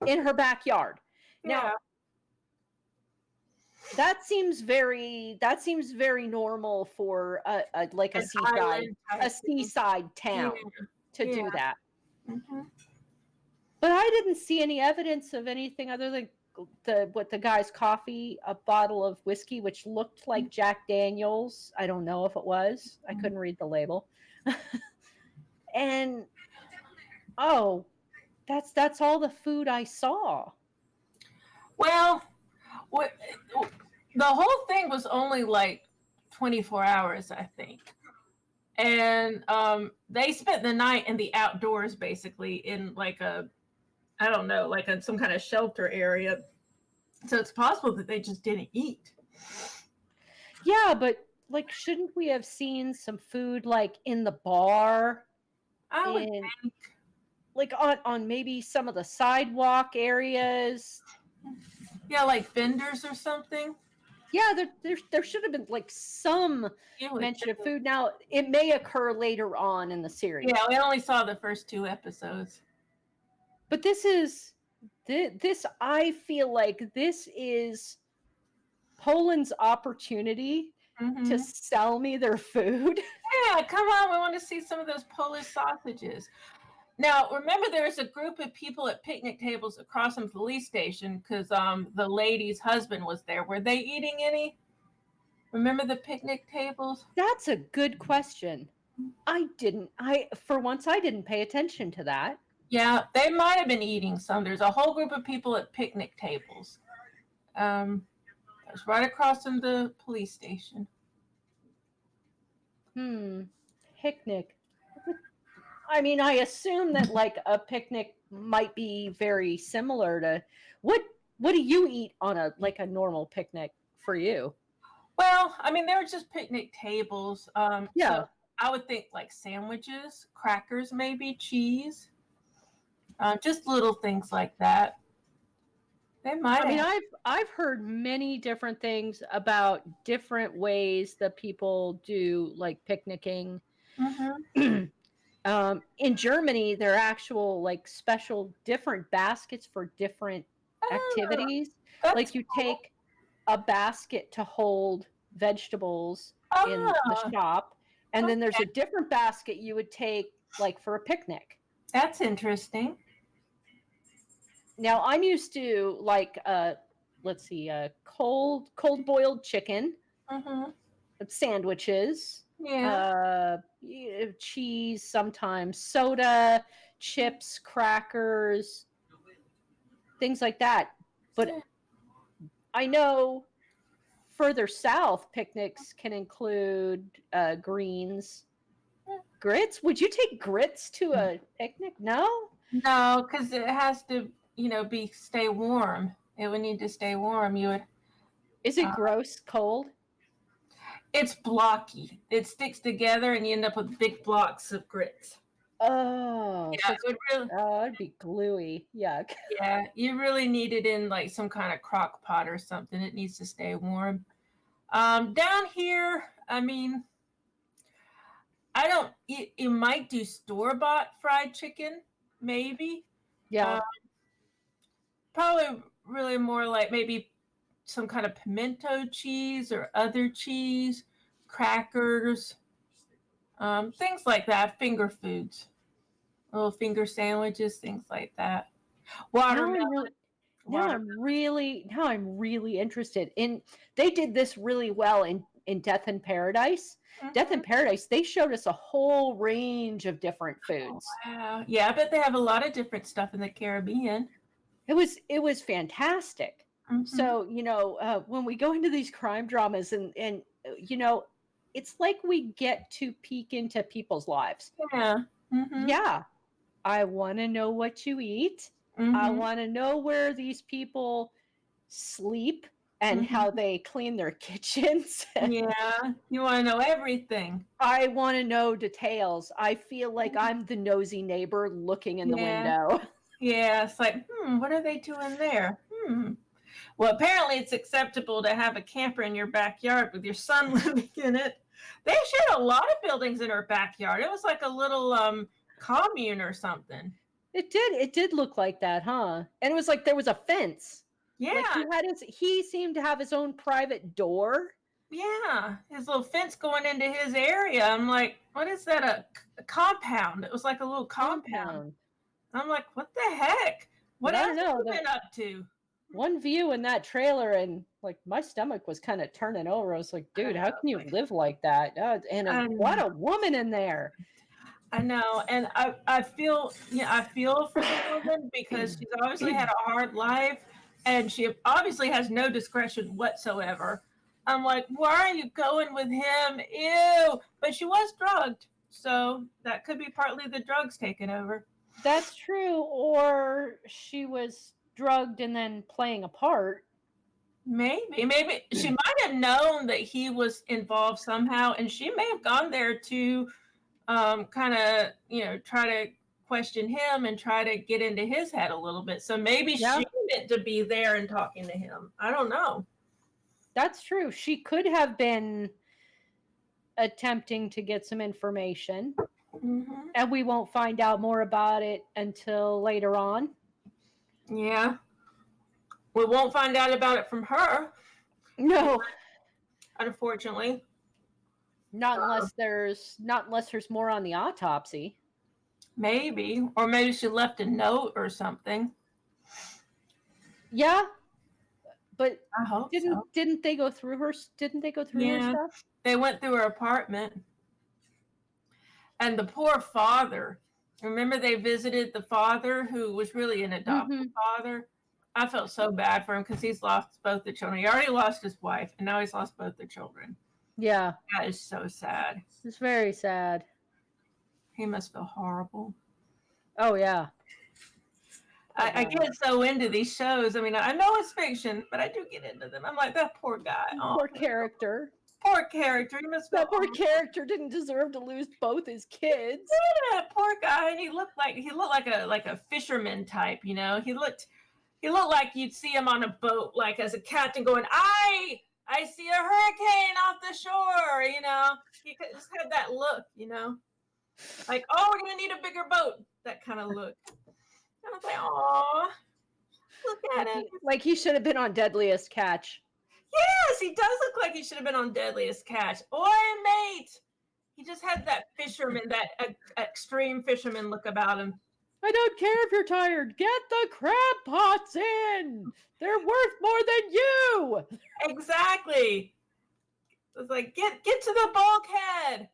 in her backyard. Now, that seems very normal for a seaside town to do that. Mm-hmm. But I didn't see any evidence of anything other than the guy's coffee, a bottle of whiskey, which looked like Jack Daniels. I don't know if it was. I couldn't read the label. And that's all the food I saw. Well, the whole thing was only like 24 hours, I think. And they spent the night in the outdoors, basically, in like some kind of shelter area. So it's possible that they just didn't eat. Yeah, but like, shouldn't we have seen some food like in the bar? I would think. Like on maybe some of the sidewalk areas. Yeah, like vendors or something. Yeah, there should have been like some You would mention of think. food. Now, it may occur later on in the series. Yeah, we only saw the first 2 episodes. But this I feel like this is Poland's opportunity to sell me their food. Yeah, come on. We want to see some of those Polish sausages. Now, remember, there was a group of people at picnic tables across from the police station because the lady's husband was there. Were they eating any? Remember the picnic tables? That's a good question. For once, I didn't pay attention to that. Yeah, they might have been eating some. There's a whole group of people at picnic tables. It's right across from the police station. Picnic. I mean, I assume that like a picnic might be very similar to what do you eat on a normal picnic for you? Well, I mean, they were just picnic tables. Yeah. So I would think like sandwiches, crackers, maybe cheese, just little things like that. They might. I mean, I've heard many different things about different ways that people do like picnicking. In Germany, there are actual like special different baskets for different activities. Like you take a basket to hold vegetables in the shop, and then there's a different basket you would take like for a picnic. That's interesting. Now I'm used to like let's see, cold boiled chicken, sandwiches, cheese, sometimes soda, chips, crackers, things like that. But I know further south, picnics can include greens, grits. Would you take grits to a picnic? No, because it has to, stay warm. It would need to stay warm. You would. Is it gross cold? It's blocky. It sticks together, and you end up with big blocks of grits. Oh, yeah, it'd be gluey. Yuck. Yeah, you really need it in like some kind of crock pot or something. It needs to stay warm. Down here, I mean, you might do store-bought fried chicken, maybe. Yeah. Probably really more like maybe some kind of pimento cheese or other cheese, crackers, things like that, finger foods, little finger sandwiches, things like that. Watermelon. Now I'm really interested in. They did this really well in Death in Paradise. Death in Paradise, they showed us a whole range of different foods. Wow. Yeah, I bet they have a lot of different stuff in the Caribbean. It was fantastic. So, when we go into these crime dramas and it's like we get to peek into people's lives. Yeah. Yeah. I want to know what you eat. I want to know where these people sleep and how they clean their kitchens. Yeah. You want to know everything. I want to know details. I feel like I'm the nosy neighbor looking in the window. Yeah, it's like, what are they doing there? Well, apparently it's acceptable to have a camper in your backyard with your son living in it. They had a lot of buildings in her backyard. It was like a little commune or something. It did look like that, huh? And it was like there was a fence. Yeah. Like he seemed to have his own private door. Yeah, his little fence going into his area. I'm like, what is that? A compound. It was like a little compound. I'm like, what the heck? What else have you been up to? One view in that trailer, and like my stomach was kind of turning over. I was like, dude, how can you live like that? What a woman in there. I know, and I feel for the woman because she's obviously had a hard life, and she obviously has no discretion whatsoever. I'm like, why are you going with him? Ew! But she was drugged, so that could be partly the drugs taking over. That's true, or she was drugged and then playing a part. Maybe she might have known that he was involved somehow, and she may have gone there to kind of try to question him and try to get into his head a little bit. So maybe she meant to be there and talking to him. I don't know. That's true. She could have been attempting to get some information, Mm-hmm. and we won't find out more about it until later on. Yeah. We won't find out about it from her, No, unfortunately. not unless there's more on the autopsy. Maybe. Or maybe she left a note or something. Yeah, but I hope didn't so. didn't they go through her? Didn't they go through her Yeah. stuff? They went through her apartment. And the poor father. Remember they visited the father who was really an adopted father? I felt so bad for him because he's lost both the children. He already lost his wife, and now he's lost both the children. Yeah, That is so sad. it's very sad. He must feel horrible. Oh yeah. I get so into these shows. I mean, I know it's fiction, but I do get into them. I'm like, that poor guy. Oh, Poor character. poor character. He must feel That poor character didn't deserve to lose both his kids. that poor guy. And he looked like a fisherman type, you know. He looked like you'd see him on a boat, like as a captain going, I see a hurricane off the shore, you know. He just had that look, you know. Like, oh, we're gonna need a bigger boat. That kind of look. I was like, aw, look at him. Like he should have been on Deadliest Catch. Yes, he does look like he should have been on Deadliest Catch. Oi, mate. He just had that fisherman, that extreme fisherman look about him. I don't care if you're tired. Get the crab pots in. They're worth more than you. Exactly. It's like, get to the bulkhead.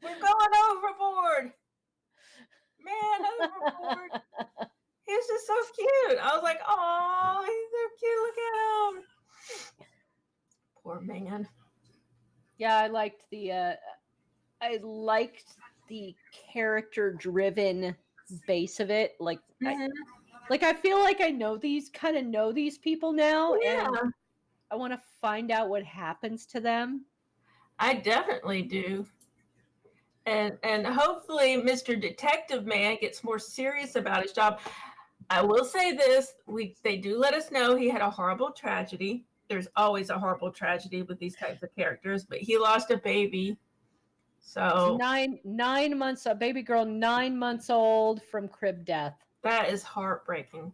We're going overboard. Man, overboard. He's just so cute. I was like, oh, he's so cute. Look at him. Poor man. Yeah, I liked the character-driven base of it. Like, I feel like I know these people now, Yeah. and I want to find out what happens to them. I definitely do. And hopefully Mr. Detective Man gets more serious about his job. I will say this, they do let us know he had a horrible tragedy. There's always a horrible tragedy with these types of characters, but he lost a baby. So 9 months, a baby girl 9 months old from crib death. that is heartbreaking.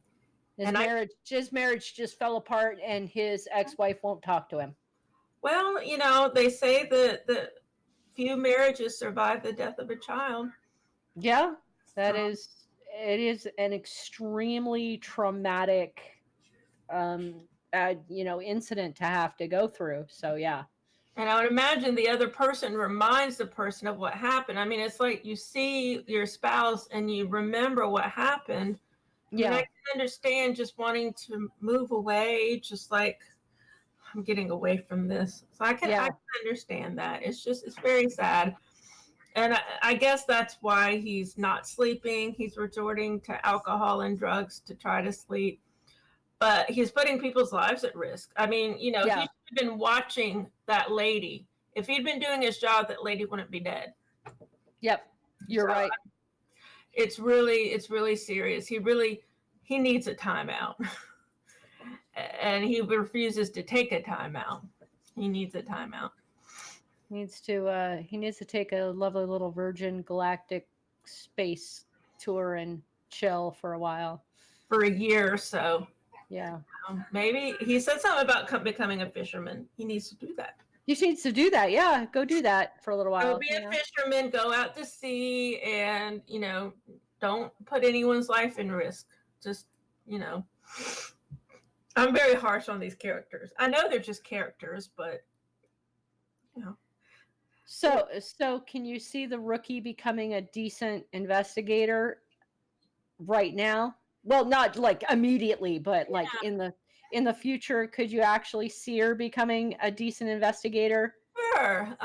His marriage just fell apart, and his ex-wife won't talk to him. Well, you know, they say that the few marriages survive the death of a child. Yeah, it is an extremely traumatic, incident to have to go through. So yeah. And I would imagine the other person reminds the person of what happened. I mean, it's like you see your spouse and you remember what happened. Yeah. I can understand just wanting to move away, just like I'm getting away from this. So I can understand that. It's very sad. And I guess that's why he's not sleeping. He's resorting to alcohol and drugs to try to sleep. But he's putting people's lives at risk. I mean, you know, he should have been watching that lady. If he'd been doing his job, that lady wouldn't be dead. Yep, you're right. It's really serious. He needs a timeout. And he refuses to take a timeout. He needs a timeout. He needs to take a lovely little Virgin Galactic space tour and chill for a while. For a year or so. Yeah. Maybe he said something about becoming a fisherman. He needs to do that. He needs to do that. Yeah, go do that for a little while. Go be a fisherman, go out to sea, and, you know, don't put anyone's life in risk. Just, you know, I'm very harsh on these characters. I know they're just characters, but, you know. So can you see the rookie becoming a decent investigator right now? Well, not like immediately, but like in the future, could you actually see her becoming a decent investigator? Sure.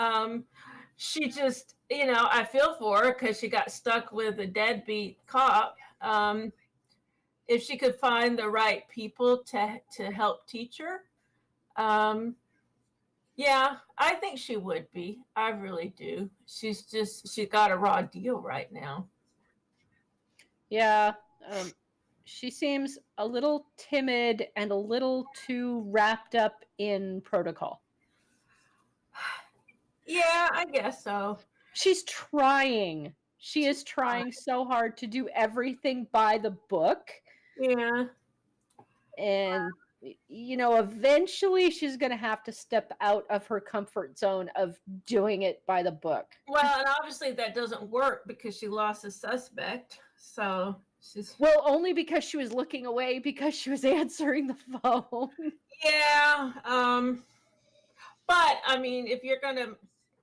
She just, you know, I feel for her because she got stuck with a deadbeat cop. If she could find the right people to help teach her, yeah, I think she would be. I really do. She got a raw deal right now. Yeah. she seems a little timid and a little too wrapped up in protocol. Yeah, I guess so. She's trying. She is trying so hard to do everything by the book. Yeah. And, eventually she's going to have to step out of her comfort zone of doing it by the book. Well, and obviously that doesn't work because she lost a suspect. So she's. Well, only because she was looking away because she was answering the phone. Yeah. But I mean, if you're going to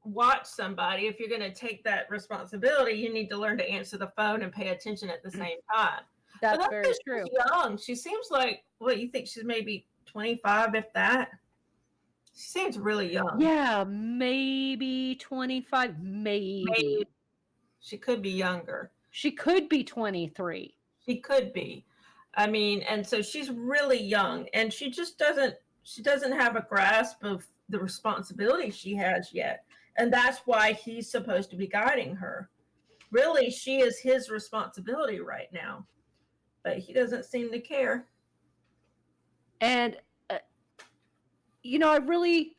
watch somebody, if you're going to take that responsibility, you need to learn to answer the phone and pay attention at the same time. That's But very because true. she's young. She seems like, what, you think she's maybe 25, if that? She seems really young. Yeah, maybe 25, maybe. She could be younger. She could be 23. She could be. I mean, and so she's really young, and she doesn't have a grasp of the responsibility she has yet. And that's why he's supposed to be guiding her. Really, she is his responsibility right now, but he doesn't seem to care. And, I really,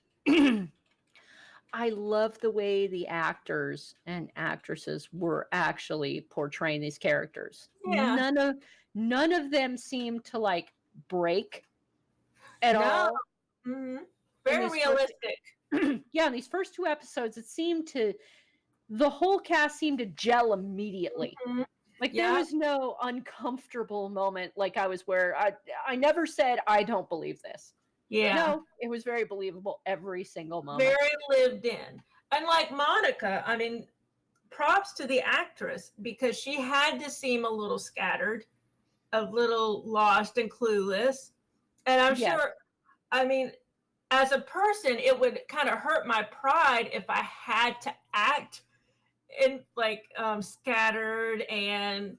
I love the way the actors and actresses were actually portraying these characters. Yeah. None of them seem to like break at all. Mm-hmm. Very realistic. Yeah, in these first 2 episodes, the whole cast seemed to gel immediately. Mm-hmm. Like there was no uncomfortable moment like I was where I never said, I don't believe this. Yeah. No, it was very believable every single moment. Very lived in. Unlike Monica, I mean, props to the actress because she had to seem a little scattered, a little lost and clueless. And I'm sure, I mean, as a person, it would kind of hurt my pride if I had to act in like scattered and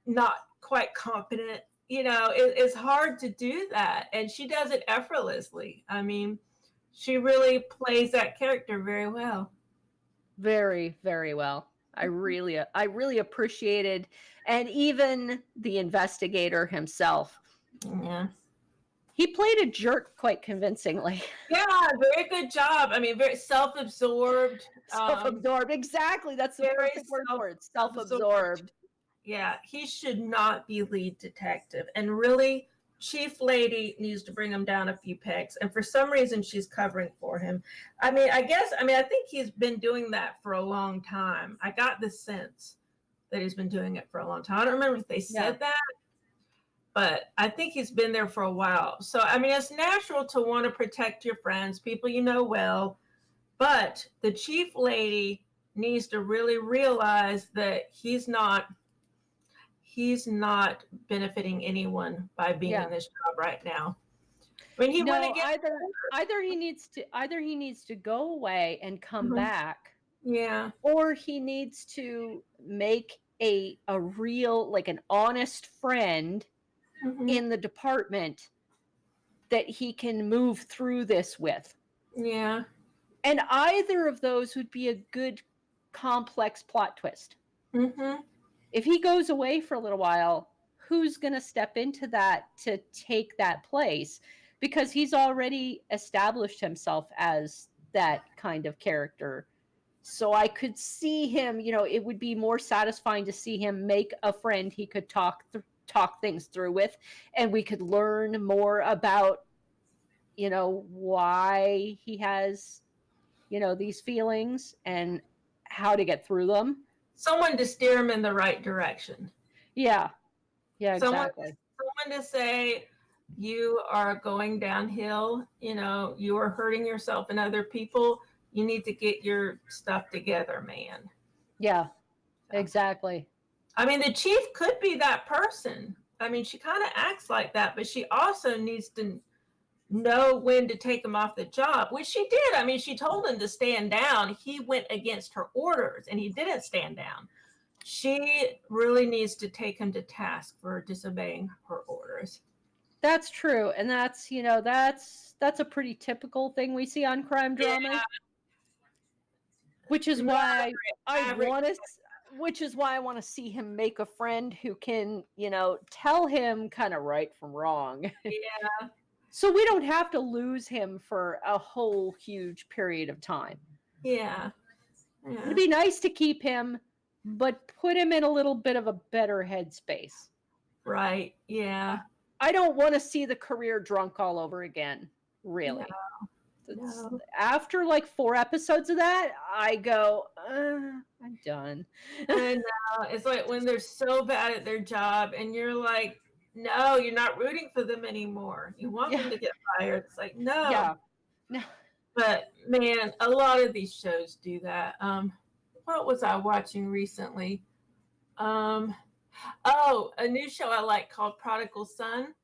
not quite competent. It's hard to do that. And she does it effortlessly. I mean, she really plays that character very well. Very, very well. I really appreciated, and even the investigator himself. Yeah. He played a jerk quite convincingly. Yeah, very good job. I mean, very self-absorbed. Self-absorbed, exactly. That's the perfect word for it. Self-absorbed. Yeah, he should not be lead detective. And really, Chief Lady needs to bring him down a few pegs. And for some reason, she's covering for him. I think he's been doing that for a long time. I got the sense that he's been doing it for a long time. I don't remember if they said that, but I think he's been there for a while. So, I mean, it's natural to want to protect your friends, people you know well. But the Chief Lady needs to really realize that he's not benefiting anyone by being in this job right now. I mean, either he needs to go away and come back. Yeah. Or he needs to make a real, like an honest friend in the department that he can move through this with. Yeah. And either of those would be a good complex plot twist. Mm-hmm. If he goes away for a little while, who's going to step into that to take that place? Because he's already established himself as that kind of character. So I could see him, it would be more satisfying to see him make a friend he could talk things through with, and we could learn more about, why he has, these feelings and how to get through them. Someone to steer him in the right direction. Yeah, exactly. Someone to say, you are going downhill, you are hurting yourself and other people. You need to get your stuff together, man. Yeah, exactly. I mean, the chief could be that person. I mean, she kind of acts like that, but she also needs to know when to take him off the job, which she did. I mean, she told him to stand down. He went against her orders and he didn't stand down. She really needs to take him to task for disobeying her orders. That's true. And that's a pretty typical thing we see on crime dramas. Which is why I which is why I want to see him make a friend who can, tell him kind of right from wrong. Yeah. So we don't have to lose him for a whole huge period of time. Yeah. It'd be nice to keep him, but put him in a little bit of a better headspace. Right. Yeah. I don't want to see the career drunk all over again, really. No. After like 4 episodes of that, I go, I'm done. I know. It's like when they're so bad at their job and you're like, no, you're not rooting for them anymore. You want them to get fired. It's like, no. Yeah. No. But man, a lot of these shows do that. What was I watching recently? A new show I like called Prodigal Son.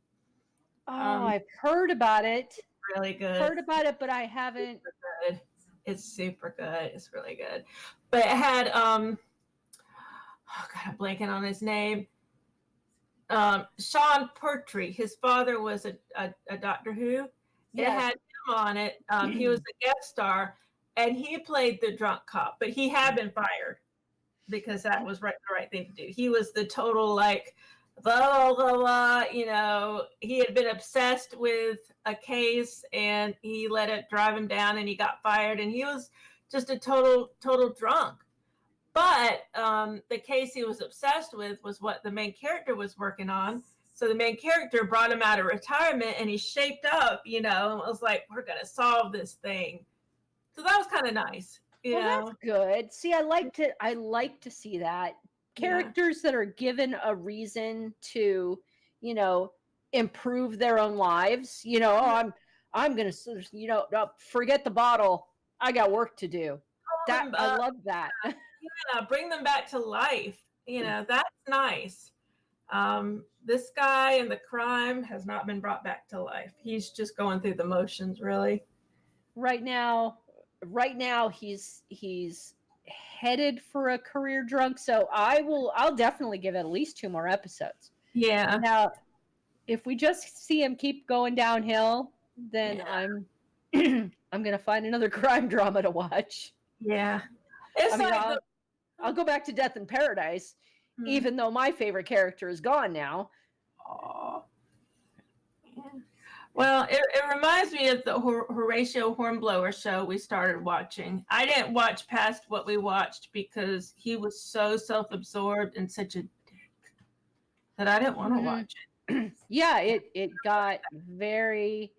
I've heard about it. Really good. Heard about it, but I haven't. Good. It's super good. It's really good. But it had oh God, I'm blanking on his name. Sean Pertwee. His father was a Doctor Who. Yes. It had him on it. He was a guest star, and he played the drunk cop, but he had been fired because that was the right thing to do. He was the total like blah blah blah. He had been obsessed with a case, and he let it drive him down, and he got fired, and he was just a total drunk. But the case he was obsessed with was what the main character was working on. So the main character brought him out of retirement, and he shaped up, and was like, we're going to solve this thing. So that was kind of nice. Well, that's good. See, I like to see that. Characters that are given a reason to, improve their own lives. I'm going to, forget the bottle. I got work to do. I love that. Yeah, bring them back to life. That's nice. This guy and the crime has not been brought back to life. He's just going through the motions, really. Right now he's headed for a career drunk, so I'll definitely give it at least 2 more episodes. Yeah. Now, if we just see him keep going downhill, then I'm going to find another crime drama to watch. Yeah. I'll go back to Death in Paradise, even though my favorite character is gone now. Oh. Yeah. Well, it reminds me of the Horatio Hornblower show we started watching. I didn't watch past what we watched because he was so self-absorbed and such a dick that I didn't want to watch it. Yeah, it got very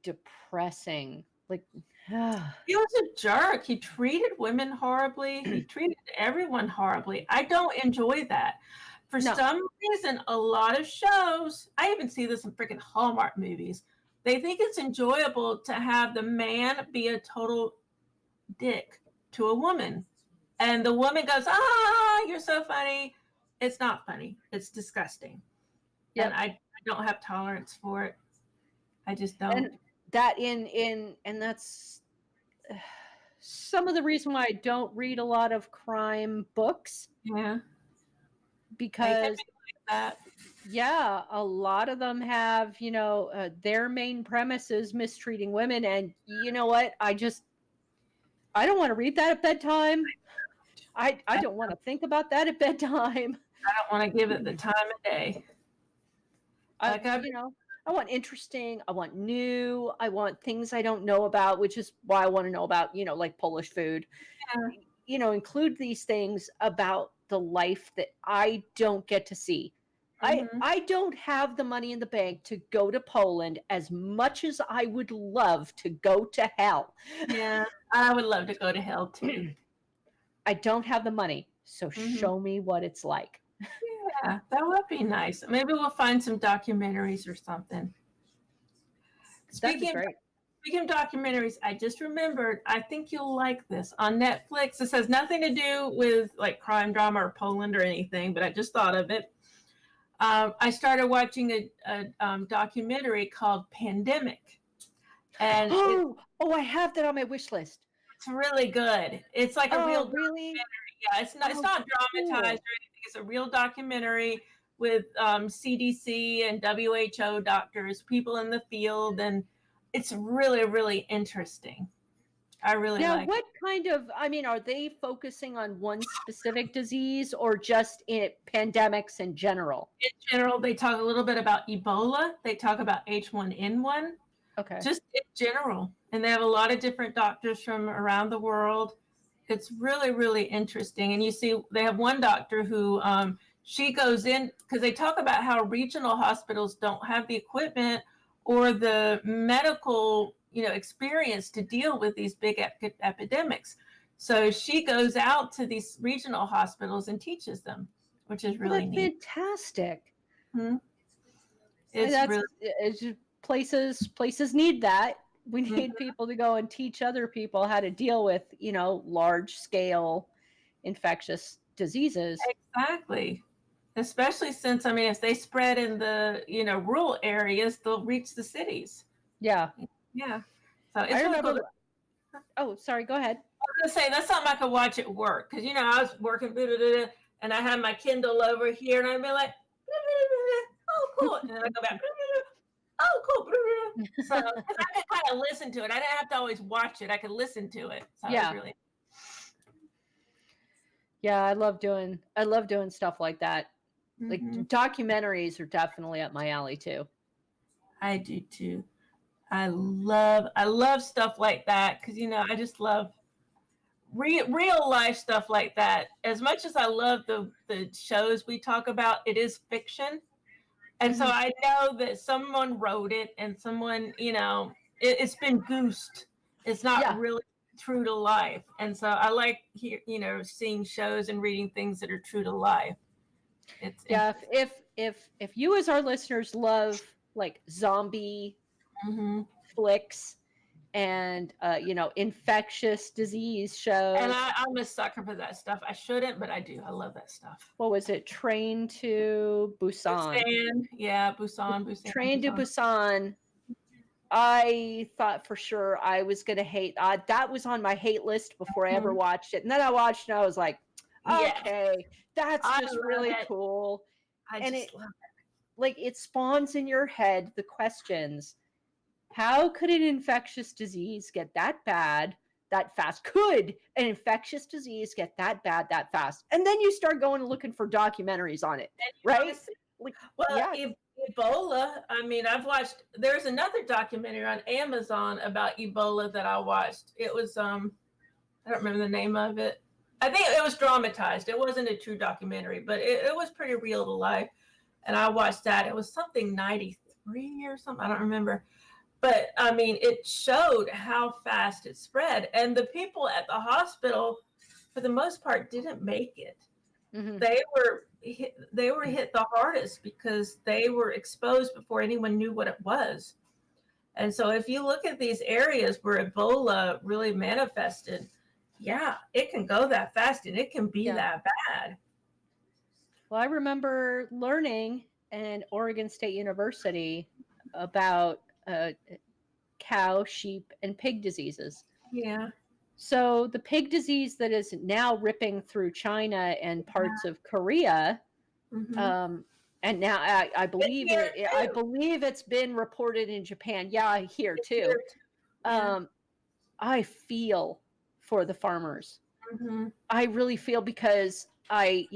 depressing. Like he was a jerk. He treated women horribly. He treated everyone horribly. I don't enjoy that. For some reason, a lot of shows, I even see this in freaking Hallmark movies, they think it's enjoyable to have the man be a total dick to a woman. And the woman goes, you're so funny. It's not funny. It's disgusting. Yep. And I don't have tolerance for it. I just don't. And that's some of the reason why I don't read a lot of crime books. Yeah. Because a lot of them have, their main premise is mistreating women. And you know what? I don't want to read that at bedtime. I don't want to think about that at bedtime. I don't want to give it the time of day. I want interesting, I want new, I want things I don't know about, which is why I want to know about, like Polish food. Yeah. Include these things about the life that I don't get to see. I don't have the money in the bank to go to Poland as much as I would love to go to hell. Yeah, I would love to go to hell too. I don't have the money, so show me what it's like. Yeah, that would be nice. Maybe we'll find some documentaries or something. Speaking of documentaries, I just remembered, I think you'll like this. On Netflix, this has nothing to do with like crime drama or Poland or anything, but I just thought of it. I started watching a documentary called Pandemic. And I have that on my wish list. It's really good. It's like a real really? Yeah, it's not dramatized or anything. It's a real documentary with CDC and WHO doctors, people in the field, and it's really, really interesting. I really Now, like what kind of, I mean, are they focusing on one specific disease or just in pandemics in general? it. In general, they talk a little bit about Ebola. They talk about H1N1, Okay. just in general. And they have a lot of different doctors from around the world. It's really, really interesting. And you see, they have one doctor who she goes in because they talk about how regional hospitals don't have the equipment or the medical, experience to deal with these big epidemics. So she goes out to these regional hospitals and teaches them, which is really That's neat. fantastic. Hmm. It's That's really it's just places need that. We need Mhm. people to go and teach other people how to deal with, large scale infectious diseases. Exactly. Especially since, I mean, if they spread in the, rural areas, they'll reach the cities. Yeah. Yeah. So it's I really remember. cool. Oh, sorry. Go ahead. I was gonna say that's something I could watch at work because I was working and I had my Kindle over here and I'd be like, oh cool, and then I go back, oh cool, so because I could kind of listen to it. I didn't have to always watch it. I could listen to it. So it Yeah. was really Yeah, I love doing stuff like that. Like Mhm. documentaries are definitely up my alley too. I do too. I love stuff like that because I just love real life stuff like that. As much as I love the shows we talk about, it is fiction. And so Mhm. I know that someone wrote it and someone, it's been goosed. It's not Yeah. really true to life. And so I like seeing shows and reading things that are true to life. It's Yeah, if you as our listeners love like zombie Mhm. flicks and infectious disease shows. And I'm a sucker for that stuff. I shouldn't, but I do. I love that stuff. What was it? Train to Busan. Busan, yeah, Busan. Train to Busan. I thought for sure I was gonna hate. That was on my hate list before I ever Mhm. watched it, and then I watched it and I was like, Yes, okay, that's I just love really it. cool. I And just it love like it spawns in your head the questions: how could an infectious disease get that bad that fast? Could an infectious disease get that bad that fast? And then you start going and looking for documentaries on it, it. right? Like, Well, yeah, Ebola. I mean, I've watched. There's another documentary on Amazon about Ebola that I watched. It was I don't remember the name of it. I think it was dramatized. It wasn't a true documentary, but it was pretty real to life. And I watched that. It was something 93 or something. I don't remember. But I mean, it showed how fast it spread. And the people at the hospital, for the most part, didn't make it. mhm. They were hit the hardest because they were exposed before anyone knew what it was. And so if you look at these areas where Ebola really manifested, yeah, it can go that fast and it can be Yeah. that bad. Well, I remember learning in Oregon State University about cow, sheep, and pig diseases. Yeah. So the pig disease that is now ripping through China and parts of Korea, Mhm. and now I believe here I too. believe it's been reported in Japan. Yeah, here It's too. here too. Yeah. I feel for the farmers. Mhm. I really feel because I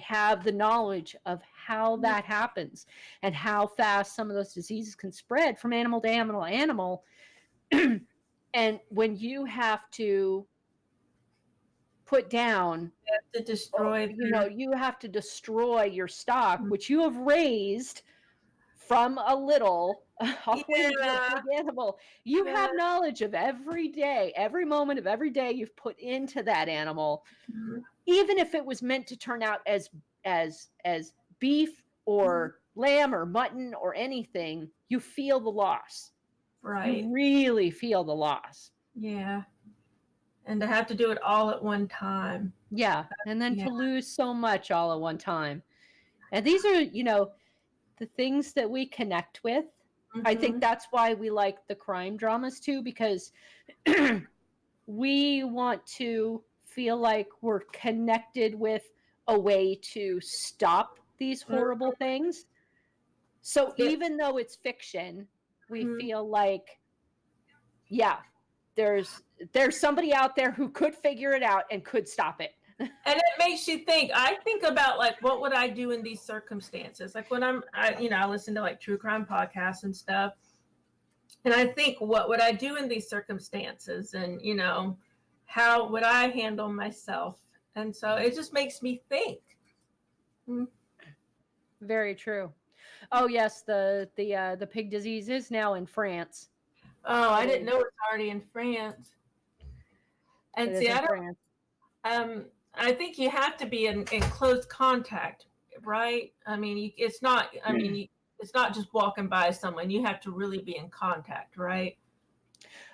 have the knowledge of how that happens and how fast some of those diseases can spread from animal to animal to animal. And when you have to put down, You have to destroy their you have to destroy your stock, Mhm. which you have raised from a little all the way to a Yeah. big animal. You Yeah. have knowledge of every day, every moment of every day you've put into that animal, Mhm. even if it was meant to turn out as beef or lamb or mutton or anything. You feel the loss. Right. You really feel the loss. Yeah. And to have to do it all at one time. Yeah, and then Yeah. to lose so much all at one time. And these are, the things that we connect with. I think Mhm. that's why we like the crime dramas too, because we want to feel like we're connected with a way to stop these horrible things. So Yeah. even though it's fiction, we Mhm. feel like, yeah, there's somebody out there who could figure it out and could stop it. And it makes you think. I think about like, what would I do in these circumstances? Like when I listen to like true crime podcasts and stuff, and I think, what would I do in these circumstances? And how would I handle myself? And so it just makes me think. Very true. Oh yes, the pig disease is now in France. Oh, I didn't know it's already in France. And see, I think you have to be in close contact, right? I mean, it's not just walking by someone. You have to really be in contact, right?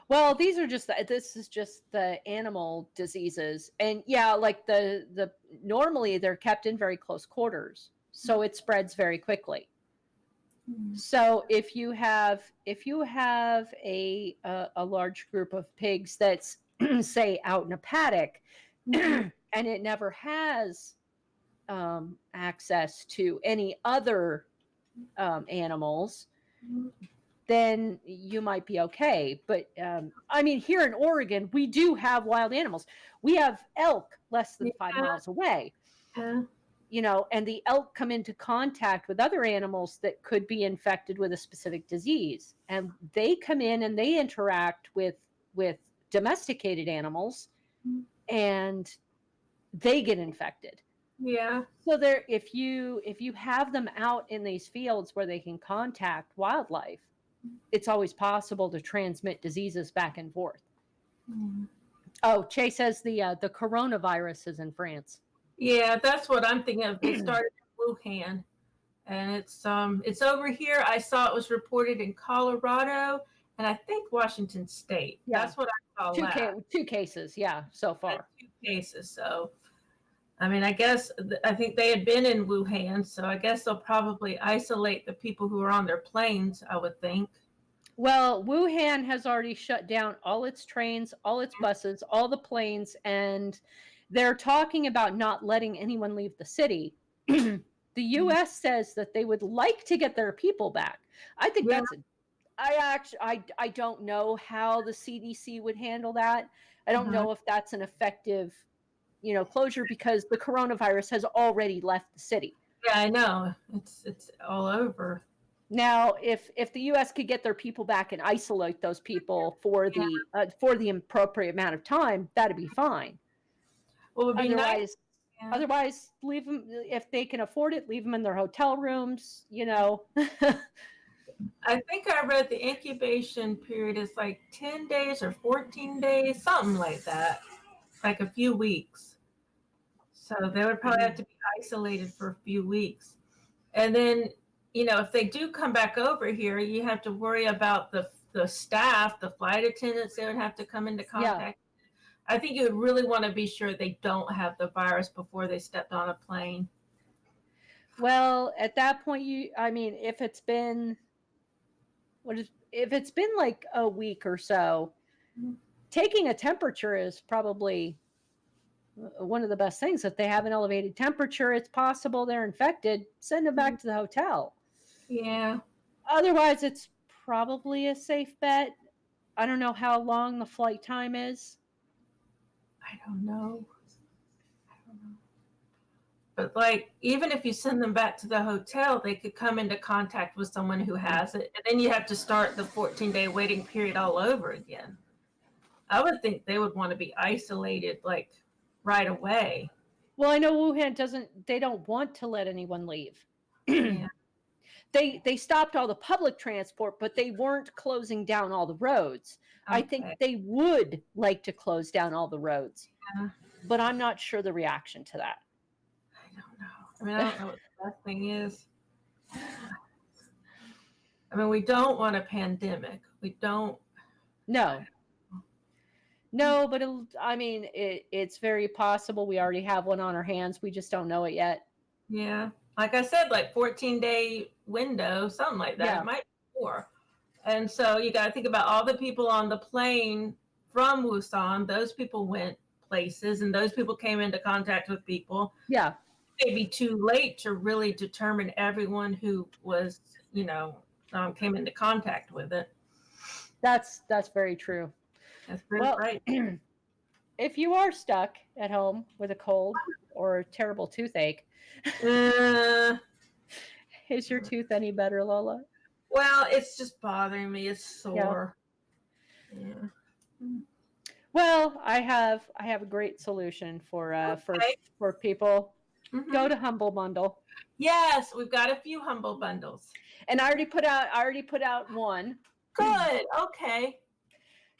Well, this is just the animal diseases. And yeah, like the normally they're kept in very close quarters, so it spreads very quickly. So if you have a large group of pigs that's say out in a paddock, and it never has access to any other animals, then you might be okay. But I mean, here in Oregon, we do have wild animals. We have elk less than 5 miles away. And the elk come into contact with other animals that could be infected with a specific disease, and they come in and they interact with domesticated animals, and they get infected. Yeah. So if you have them out in these fields where they can contact wildlife, it's always possible to transmit diseases back and forth. Oh, Chase says the coronavirus is in France. Yeah, that's what I'm thinking of. They started in Wuhan, and it's over here. I saw it was reported in Colorado, and I think Washington State. Yeah. That's what I saw. Two cases, yeah, so far. 2 cases. So, I mean, I think they had been in Wuhan, so I guess they'll probably isolate the people who are on their planes, I would think. Well, Wuhan has already shut down all its trains, all its buses, all the planes, and they're talking about not letting anyone leave the city. The U.S. says that they would like to get their people back. I think I don't know how the CDC would handle that. I don't know if that's an effective, closure, because the coronavirus has already left the city. Yeah, I know. It's all over. Now, if the U.S. could get their people back and isolate those people for the appropriate amount of time, that'd be fine. Well, it would be nice. Otherwise, leave them, if they can afford it, leave them in their hotel rooms. I think I read the incubation period is like 10 days or 14 days, something like that, like a few weeks. So they would probably have to be isolated for a few weeks. And then, if they do come back over here, you have to worry about the staff, the flight attendants. They would have to come into contact. Yeah. I think you would really want to be sure they don't have the virus before they stepped on a plane. Well, at that point, if it's been like a week or so, taking a temperature is probably one of the best things. If they have an elevated temperature, it's possible they're infected. Send them back to the hotel. Yeah. Otherwise, it's probably a safe bet. I don't know how long the flight time is. I don't know. But like, even if you send them back to the hotel, they could come into contact with someone who has it. And then you have to start the 14-day waiting period all over again. I would think they would want to be isolated like right away. Well, I know Wuhan they don't want to let anyone leave. Yeah. They stopped all the public transport, but they weren't closing down all the roads. Okay. I think they would like to close down all the roads, but I'm not sure the reaction to that. I don't know. I mean, I don't know what the best thing is. I mean, we don't want a pandemic. We don't. No, but it's very possible we already have one on our hands. We just don't know it yet. Yeah. Like I said, like 14-day window, something like that. Yeah. It might be more. And so you got to think about all the people on the plane from Wuhan. Those people went places, and those people came into contact with people. Yeah. Maybe too late to really determine everyone who was, came into contact with it. That's very true. That's very Well, right. if you are stuck at home with a cold or a terrible toothache, Uh, is your tooth any better, Lola? well, it's just bothering me. It's Yeah. sore. Yeah. Well, I have a great solution for Okay. for people. Mhm. Go to Humble Bundle. Yes, we've got a few humble bundles. And I already put out one. Good. Okay.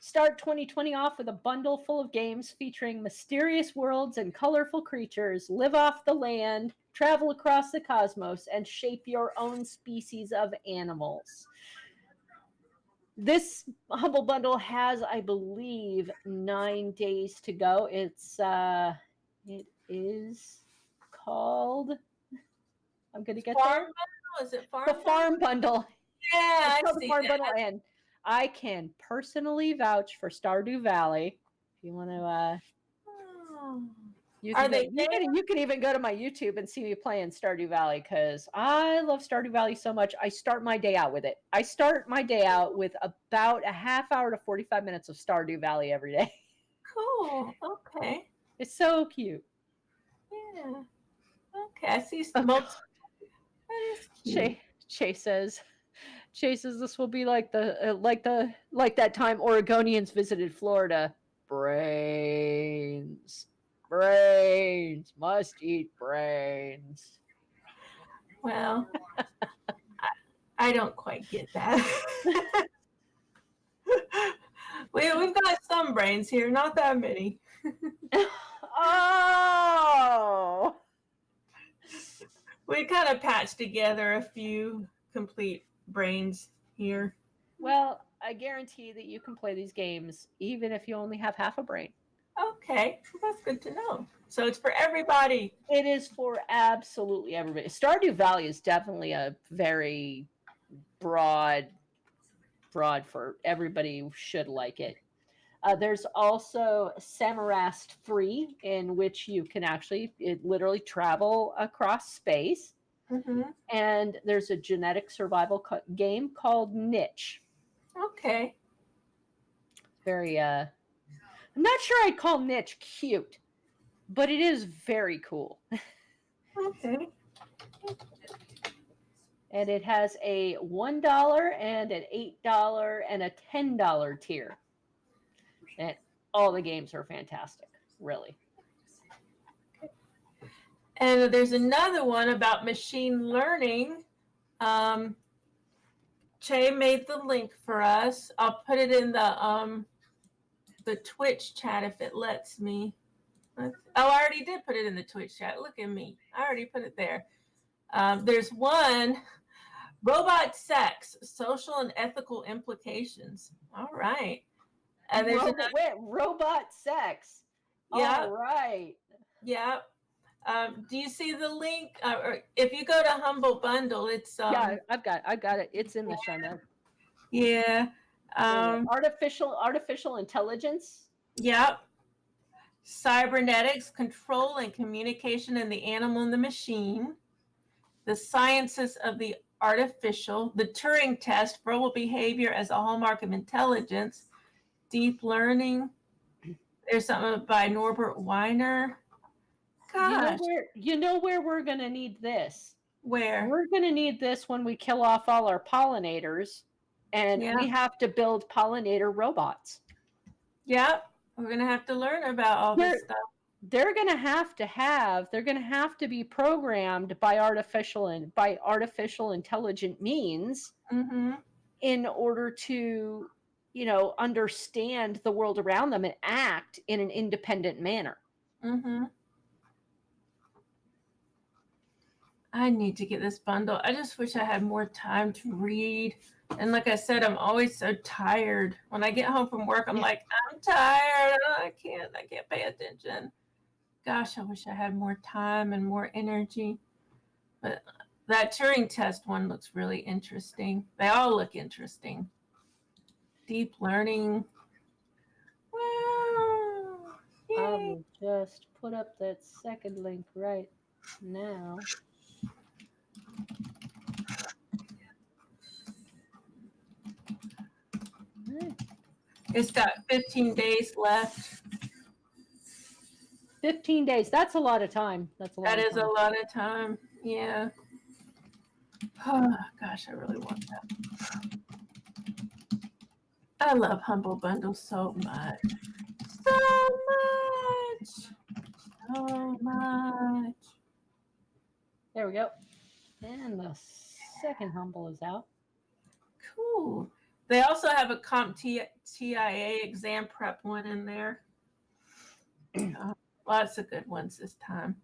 Start 2020 off with a bundle full of games featuring mysterious worlds and colorful creatures. Live off the land, travel across the cosmos, and shape your own species of animals. This Humble Bundle has, I believe, 9 days to go. It is called. I'm gonna get Farm there. bundle? Is it farm The bundle? Farm Bundle. Yeah, It's I called the see Farm that. Bundle, and I can personally vouch for Stardew Valley. If you want to, Oh. you Are can go, they you can even go to my YouTube and see me playing Stardew Valley because I love Stardew Valley so much. I start my day out with it. I start my day out with about a half hour to 45 minutes of Stardew Valley every day. cool? Okay. It's so cute. Yeah. Okay. I see multiple. That is cute. Chase says, this will be like like that time Oregonians visited Florida. Brains, must eat brains. Well, I don't quite get that. We've got some brains here, not that many. Oh, We kind of patched together a few complete brains here. well, I guarantee that you can play these games even if you only have half a brain. Okay, well, that's good to know. So it's for everybody. It is for absolutely everybody. Stardew Valley is definitely a very broad for everybody who should like it. There's also Samarast 3, in which you can literally travel across space. Mm-hmm. And there's a genetic survival game called Niche. Okay. Very, I'm not sure I'd call Niche cute, but it is very cool. Okay. And it has a $1 and an $8 and a $10 tier. And all the games are fantastic, really. And there's another one about machine learning. Che made the link for us. I'll put it in the Twitch chat if it lets me. I already did put it in the Twitch chat. Look at me. I already put it there. There's one, robot sex, social and ethical implications. All right. And there's robot sex. Yeah. All right. Yeah. Do you see the link? Or if you go to Humble Bundle, it's Yeah, I've got it. It's in the show notes. Yeah. Artificial intelligence. Yep. Cybernetics, control and communication in the animal and the machine. The sciences of the artificial, the Turing test, verbal behavior as a hallmark of intelligence, deep learning. There's something by Norbert Weiner. Gosh. You know where we're going to need this? Where? We're going to need this when we kill off all our pollinators, and we have to build pollinator robots. Yep. We're going to have to learn about all this stuff. They're going to have to be programmed by artificial intelligent means in order to, understand the world around them and act in an independent manner. I need to get this bundle. I just wish I had more time to read. And like I said, I'm always so tired. When I get home from work, I'm like, I'm tired. I can't pay attention. Gosh, I wish I had more time and more energy. But that Turing test one looks really interesting. They all look interesting. Deep learning. Wow. I will just put up that second link right now. It's got 15 days left. 15 days. That's a lot of time. That is a lot of time. Yeah. Oh, gosh, I really want that. I love Humble Bundle so much. So much. So much. There we go. And the second Humble is out. Cool. They also have a TIA exam prep one in there. Lots of good ones this time.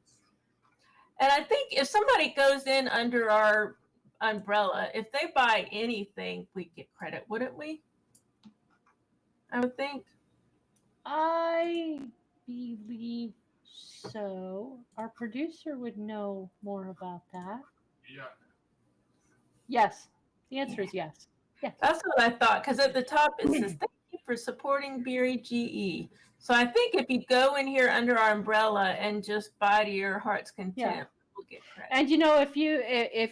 And I think if somebody goes in under our umbrella, if they buy anything, we get credit, wouldn't we? I would think. I believe so. Our producer would know more about that. Yeah. Yes. The answer is yes. Yes. That's what I thought, because at the top it says, thank you for supporting Beery GE. So I think if you go in here under our umbrella and just buy to your heart's content, we'll get credit. And if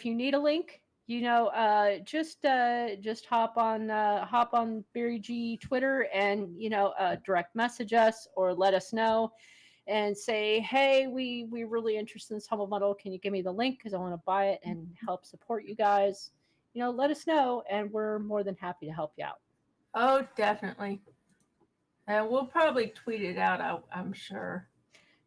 you need a link, just hop on Beery GE Twitter and direct message us or let us know and say, hey, we really interested in this Humble Bundle. Can you give me the link because I want to buy it and help support you guys? Let us know, and we're more than happy to help you out. Oh, definitely. And we'll probably tweet it out, I'm sure.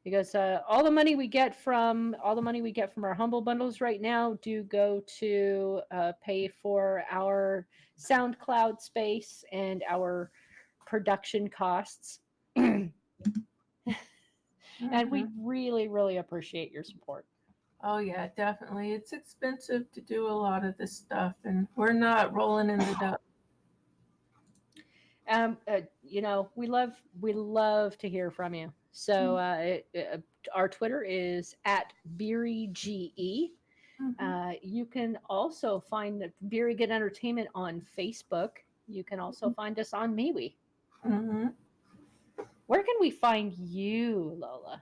Because all the money we get from our Humble Bundles right now do go to pay for our SoundCloud space and our production costs. And we really, really appreciate your support. Oh, yeah, definitely. It's expensive to do a lot of this stuff, and we're not rolling in the dough. We love to hear from you. So our Twitter is @BeeryGE. You can also find Beery Good Entertainment on Facebook. You can also find us on MeWe. Where can we find you, Lola?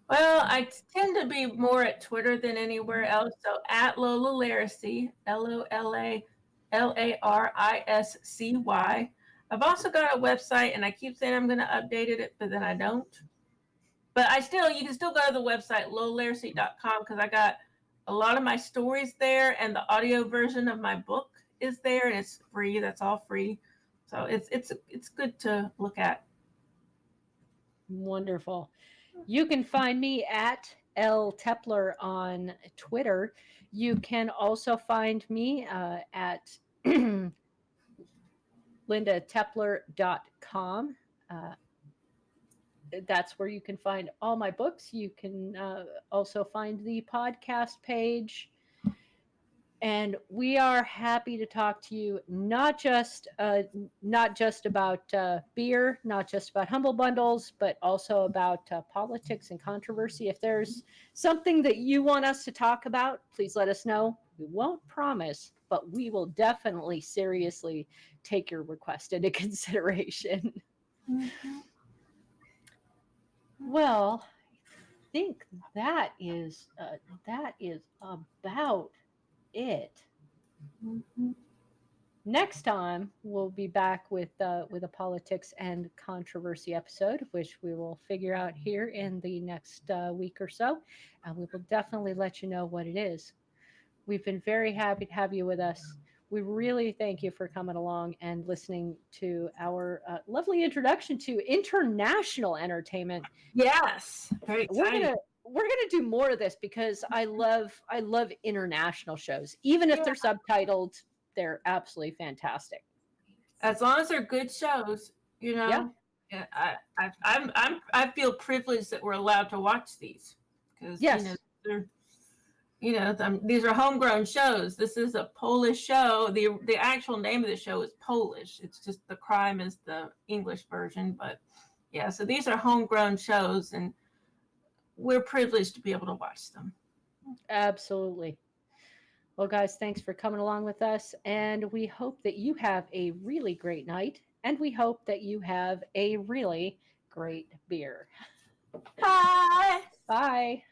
Well, I tend to be more at Twitter than anywhere else. So @Lola Laracy, LOLALARISCY. I've also got a website, and I keep saying I'm going to update it, but then I don't. But you can still go to the website, lolaracy.com, because I got a lot of my stories there, and the audio version of my book is there, and it's free. That's all free. So it's good to look at. Wonderful. You can find me at L Tepler on Twitter. You can also find me at lindatepler.com. That's where you can find all my books. You can also find the podcast page. And we are happy to talk to you, not just about beer, not just about Humble Bundles, but also about politics and controversy. If there's something that you want us to talk about, please let us know. We won't promise, but we will definitely seriously take your request into consideration. Well, I think that is about it. Next time we'll be back with a politics and controversy episode, which we will figure out here in the next week or so, and we will definitely let you know what it is. We've been very happy to have you with us. We really thank you for coming along and listening to our lovely introduction to international entertainment. Yes, very exciting. We're gonna do more of this because I love international shows. Even if they're subtitled, they're absolutely fantastic. As long as they're good shows, Yeah, I feel privileged that we're allowed to watch these because these are homegrown shows. This is a Polish show. The actual name of the show is Polish. It's just The Crime is the English version, but yeah. So these are homegrown shows, and we're privileged to be able to watch them. Absolutely. Well, guys, thanks for coming along with us. And we hope that you have a really great night. And we hope that you have a really great beer. Bye. Bye.